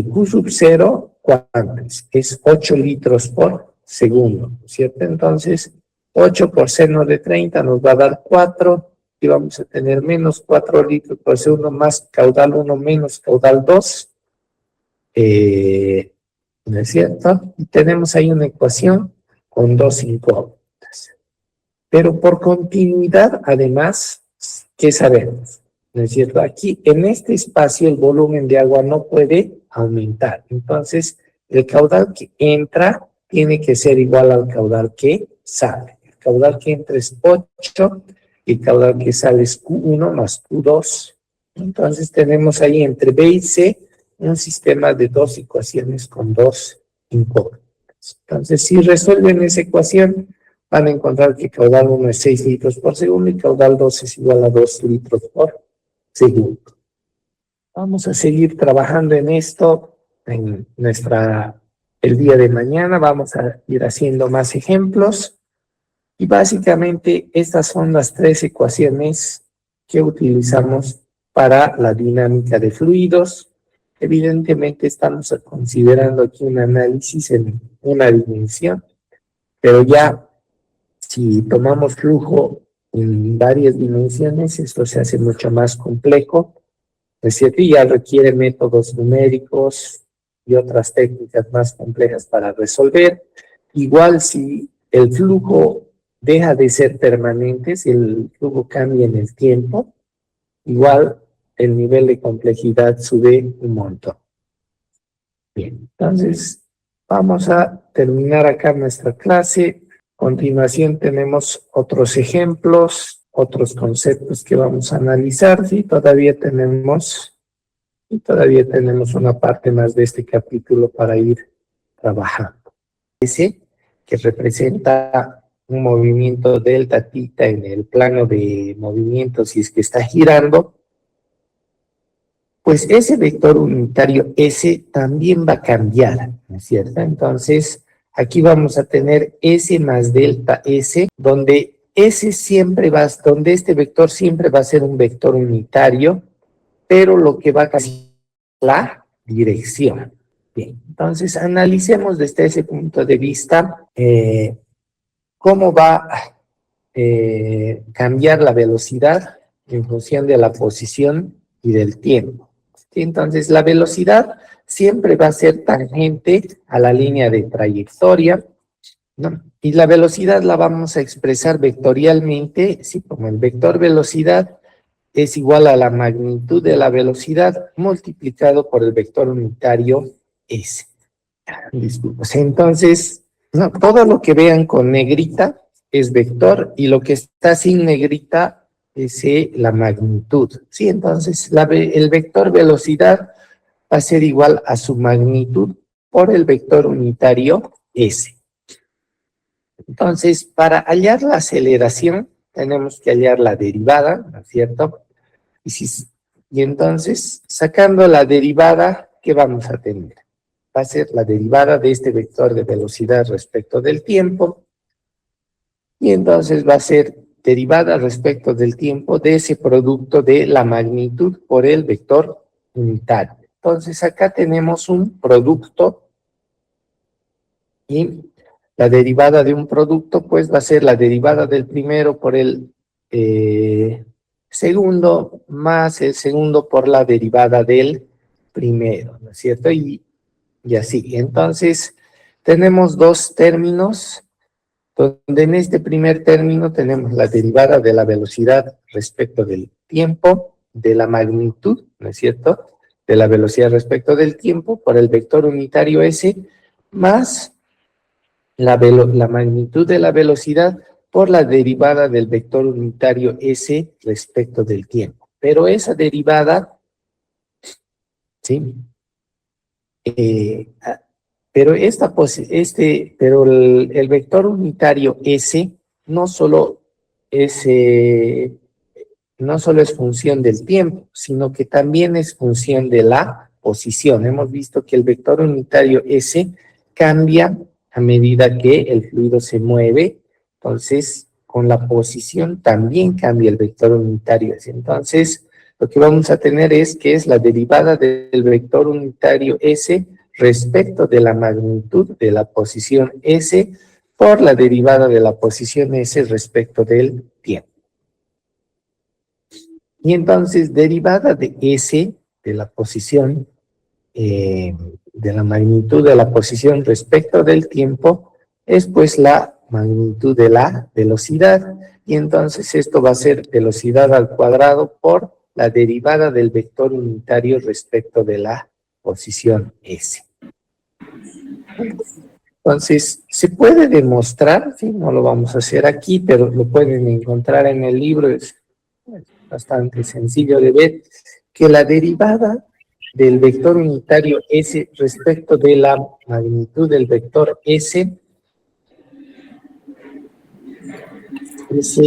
S1: Q sub 0, ¿cuánto es? Es 8 litros por segundo, ¿cierto? Entonces, 8 por seno de 30 nos va a dar 4, y vamos a tener menos 4 litros por segundo más caudal 1 menos caudal 2, ¿no es cierto? Y tenemos ahí una ecuación con dos incógnitas. Pero por continuidad, además, ¿qué sabemos? ¿No es cierto? Aquí, en este espacio, el volumen de agua no puede aumentar. Entonces, el caudal que entra tiene que ser igual al caudal que sale. El caudal que entra es 8, y el caudal que sale es Q1 más Q2. Entonces, tenemos ahí entre B y C un sistema de dos ecuaciones con dos incógnitas. Entonces, si resuelven esa ecuación, van a encontrar que caudal 1 es 6 litros por segundo y caudal 2 es igual a 2 litros por segundo. Vamos a seguir trabajando en esto en el día de mañana. Vamos a ir haciendo más ejemplos. Y básicamente estas son las tres ecuaciones que utilizamos para la dinámica de fluidos. Evidentemente estamos considerando aquí un análisis en una dimensión, pero ya si tomamos flujo en varias dimensiones, esto se hace mucho más complejo, es cierto, y ya requiere métodos numéricos y otras técnicas más complejas para resolver. Igual si el flujo deja de ser permanente, si el flujo cambia en el tiempo, igual el nivel de complejidad sube un montón. Bien, entonces vamos a terminar acá nuestra clase. A continuación tenemos otros ejemplos, otros conceptos que vamos a analizar, ¿sí? Todavía tenemos una parte más de este capítulo para ir trabajando. Ese que representa un movimiento delta tita en el plano de movimiento, si es que está girando, pues ese vector unitario S también va a cambiar, ¿no es cierto? Entonces, aquí vamos a tener S más delta S, donde donde este vector siempre va a ser un vector unitario, pero lo que va a cambiar es la dirección. Bien, entonces analicemos desde ese punto de vista cómo va a cambiar la velocidad en función de la posición y del tiempo. Entonces, la velocidad siempre va a ser tangente a la línea de trayectoria, ¿no? Y la velocidad la vamos a expresar vectorialmente, ¿sí? Como el vector velocidad es igual a la magnitud de la velocidad multiplicado por el vector unitario S. Disculpen. Entonces, no, todo lo que vean con negrita es vector y lo que está sin negrita es la magnitud. Sí, entonces el vector velocidad va a ser igual a su magnitud por el vector unitario S. Entonces, para hallar la aceleración, tenemos que hallar la derivada, ¿no es cierto? Y entonces, sacando la derivada, ¿qué vamos a tener? Va a ser la derivada de este vector de velocidad respecto del tiempo, y entonces va a ser derivada respecto del tiempo de ese producto de la magnitud por el vector unitario. Entonces acá tenemos un producto y la derivada de un producto, pues va a ser la derivada del primero por el segundo, más el segundo por la derivada del primero, ¿no es cierto? Y así. Entonces, tenemos dos términos, donde en este primer término tenemos la derivada de la velocidad respecto del tiempo, de la magnitud, ¿no es cierto?, de la velocidad respecto del tiempo por el vector unitario S, más la magnitud de la velocidad por la derivada del vector unitario S respecto del tiempo. Pero esa derivada, ¿sí? Pero el vector unitario S no solo es, no solo es función del tiempo, sino que también es función de la posición. Hemos visto que el vector unitario S cambia a medida que el fluido se mueve, entonces con la posición también cambia el vector unitario S. Entonces, lo que vamos a tener es que es la derivada del vector unitario S respecto de la magnitud de la posición S por la derivada de la posición S respecto del tiempo. Y entonces, derivada de S, de la posición, de la magnitud de la posición respecto del tiempo, es pues la magnitud de la velocidad. Y entonces esto va a ser velocidad al cuadrado por la derivada del vector unitario respecto de la posición S. Entonces, se puede demostrar, ¿sí? No lo vamos a hacer aquí, pero lo pueden encontrar en el libro, es bastante sencillo de ver, que la derivada del vector unitario S respecto de la magnitud del vector S es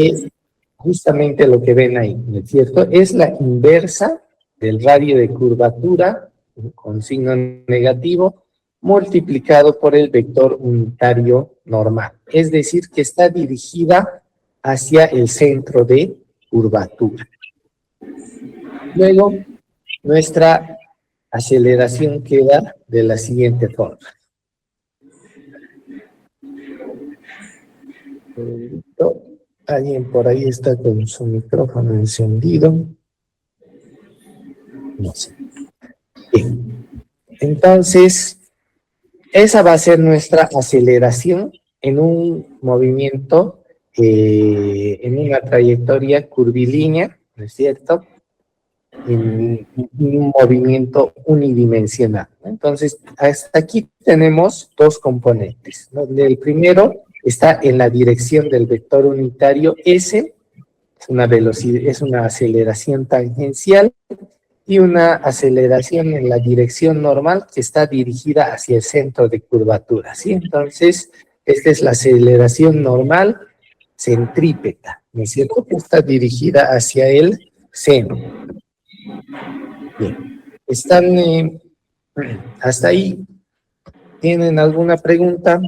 S1: justamente lo que ven ahí, ¿no es cierto? Es la inversa del radio de curvatura con signo negativo multiplicado por el vector unitario normal. Es decir, que está dirigida hacia el centro de curvatura. Luego, nuestra aceleración queda de la siguiente forma. Alguien por ahí está con su micrófono encendido. No sé. Bien. Entonces, esa va a ser nuestra aceleración en un movimiento, en una trayectoria curvilínea, ¿no es cierto?, en un movimiento unidimensional. Entonces, hasta aquí tenemos dos componentes, ¿no? El primero está en la dirección del vector unitario S, es una velocidad, es una aceleración tangencial, y una aceleración en la dirección normal que está dirigida hacia el centro de curvatura, ¿sí? Entonces, esta es la aceleración normal centrípeta, ¿no es cierto?, que está dirigida hacia el centro. Bien, ¿están hasta ahí? ¿Tienen alguna pregunta?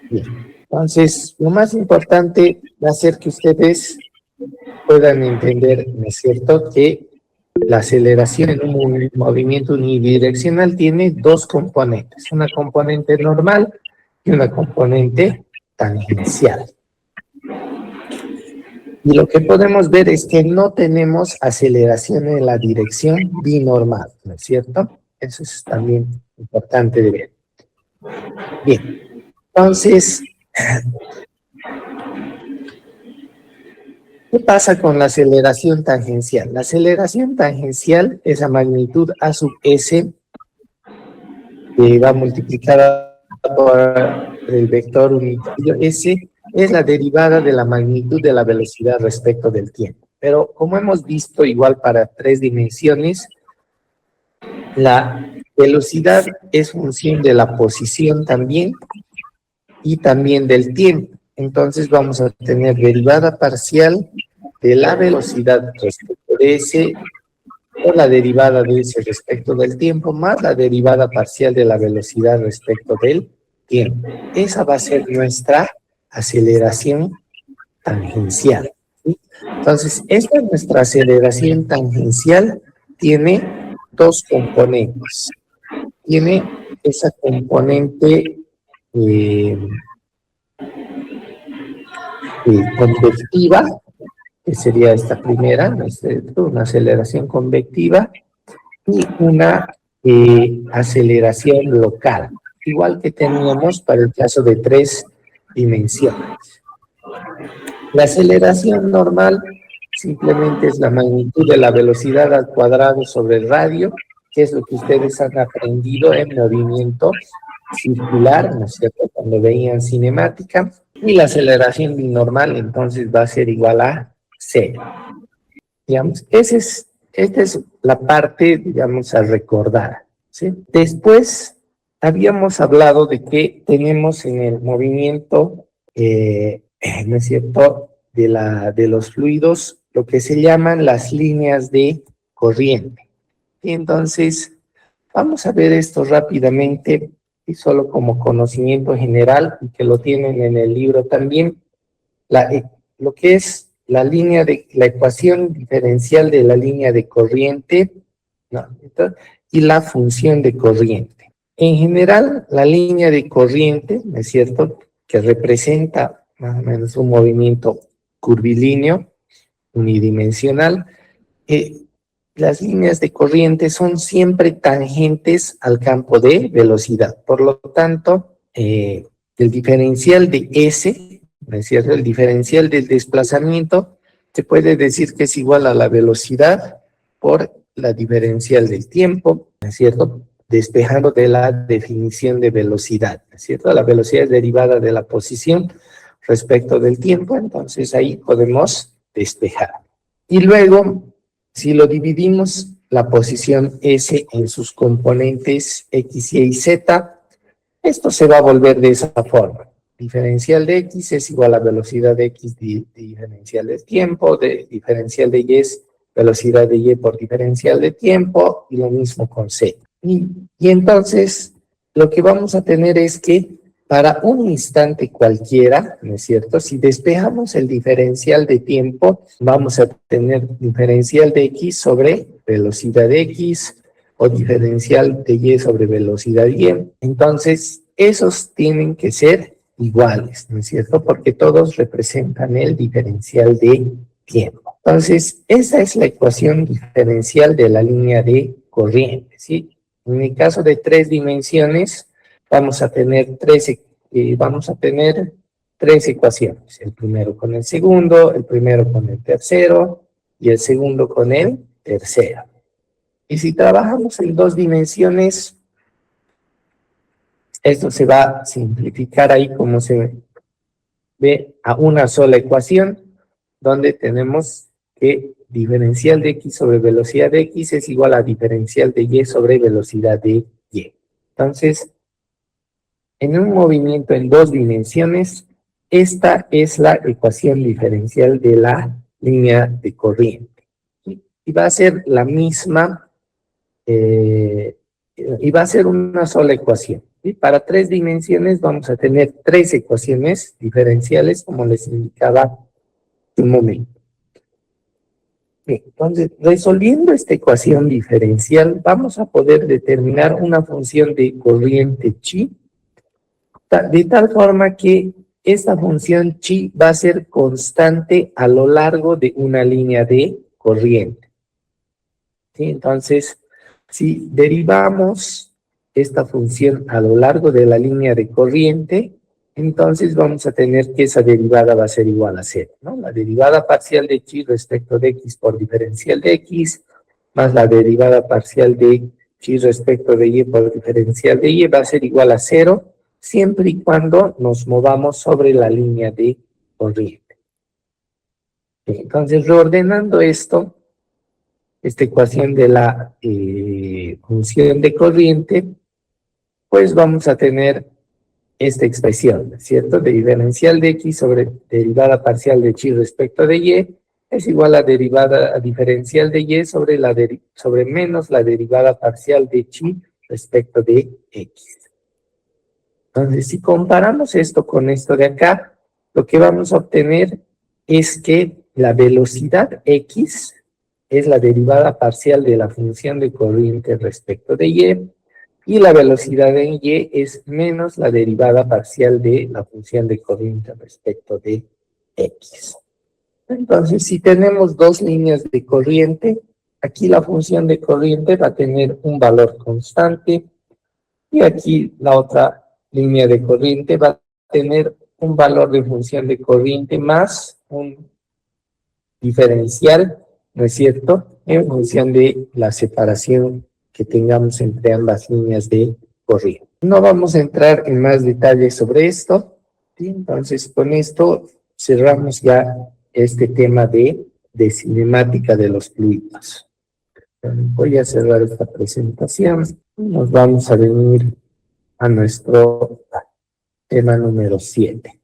S1: Bien, entonces, lo más importante va a ser que ustedes puedan entender, ¿no es cierto?, que la aceleración en un movimiento unidireccional tiene dos componentes, una componente normal y una componente tangencial. Y lo que podemos ver es que no tenemos aceleración en la dirección binormal, ¿no es cierto? Eso es también importante de ver. Bien, entonces, ¿qué pasa con la aceleración tangencial? La aceleración tangencial es la magnitud A sub S que va multiplicada por el vector unitario S, es la derivada de la magnitud de la velocidad respecto del tiempo. Pero como hemos visto, igual para tres dimensiones, la velocidad es función de la posición también y también del tiempo. Entonces vamos a tener derivada parcial de la velocidad respecto de S o la derivada de S respecto del tiempo más la derivada parcial de la velocidad respecto del tiempo. Esa va a ser nuestra aceleración tangencial, ¿sí? Entonces, esta nuestra aceleración tangencial tiene dos componentes. Tiene esa componente convectiva, que sería esta primera, ¿no es cierto? Una aceleración convectiva, y una aceleración local, igual que teníamos para el caso de 3 dimensiones. La aceleración normal simplemente es la magnitud de la velocidad al cuadrado sobre el radio, que es lo que ustedes han aprendido en movimiento circular, ¿no es cierto?, cuando veían cinemática, y la aceleración binormal entonces va a ser igual a 0. Digamos, esta es la parte, digamos, a recordar, ¿sí? Después habíamos hablado de que tenemos en el movimiento, ¿no es cierto?, de los fluidos, lo que se llaman las líneas de corriente. Y entonces, vamos a ver esto rápidamente, y solo como conocimiento general, y que lo tienen en el libro también, lo que es la ecuación diferencial de la línea de corriente, ¿no?, y la función de corriente. En general, la línea de corriente, ¿no es cierto?, que representa más o menos un movimiento curvilíneo, unidimensional, las líneas de corriente son siempre tangentes al campo de velocidad. Por lo tanto, el diferencial de S, ¿no es cierto?, el diferencial del desplazamiento, se puede decir que es igual a la velocidad por la diferencial del tiempo, ¿no es cierto?, despejando de la definición de velocidad, ¿no es cierto? La velocidad es derivada de la posición respecto del tiempo, entonces ahí podemos despejar. Y luego, si lo dividimos la posición S en sus componentes X, Y y Z, esto se va a volver de esa forma. Diferencial de X es igual a velocidad de X diferencial del tiempo, diferencial de Y es velocidad de Y por diferencial de tiempo, y lo mismo con Z. Y entonces, lo que vamos a tener es que para un instante cualquiera, ¿no es cierto?, si despejamos el diferencial de tiempo, vamos a tener diferencial de X sobre velocidad de X, o diferencial de Y sobre velocidad Y. Entonces, esos tienen que ser iguales, ¿no es cierto?, porque todos representan el diferencial de tiempo. Entonces, esa es la ecuación diferencial de la línea de corriente, ¿sí? En el caso de 3 dimensiones, vamos a tener tres ecuaciones. El primero con el segundo, el primero con el tercero, y el segundo con el tercero. Y si trabajamos en 2 dimensiones, esto se va a simplificar ahí como se ve a una sola ecuación, donde tenemos que diferencial de X sobre velocidad de X es igual a diferencial de Y sobre velocidad de Y. Entonces, en un movimiento en 2 dimensiones, esta es la ecuación diferencial de la línea de corriente. Y va a ser la misma, y va a ser una sola ecuación. ¿Sí? Para 3 dimensiones vamos a tener 3 ecuaciones diferenciales, como les indicaba un momento. Bien, entonces, resolviendo esta ecuación diferencial, vamos a poder determinar una función de corriente chi, de tal forma que esta función chi va a ser constante a lo largo de una línea de corriente. ¿Sí? Entonces, si derivamos esta función a lo largo de la línea de corriente, entonces vamos a tener que esa derivada va a ser igual a 0, ¿no? La derivada parcial de chi respecto de x por diferencial de x, más la derivada parcial de chi respecto de y por diferencial de y va a ser igual a 0, siempre y cuando nos movamos sobre la línea de corriente. Entonces, reordenando esto, esta ecuación de la función de corriente, pues vamos a tener esta expresión, ¿cierto? De diferencial de x sobre derivada parcial de chi respecto de y es igual a derivada diferencial de y sobre menos la derivada parcial de chi respecto de x. Entonces, si comparamos esto con esto de acá, lo que vamos a obtener es que la velocidad x es la derivada parcial de la función de corriente respecto de y la velocidad en y es menos la derivada parcial de la función de corriente respecto de x. Entonces, si tenemos dos líneas de corriente, aquí la función de corriente va a tener un valor constante y aquí la otra línea de corriente va a tener un valor de función de corriente más un diferencial, ¿no es cierto?, en función de la separación que tengamos entre ambas líneas de corriente. No vamos a entrar en más detalles sobre esto, ¿sí? Entonces con esto cerramos ya este tema de cinemática de los fluidos. Voy a cerrar esta presentación. Nos vamos a venir a nuestro tema número 7.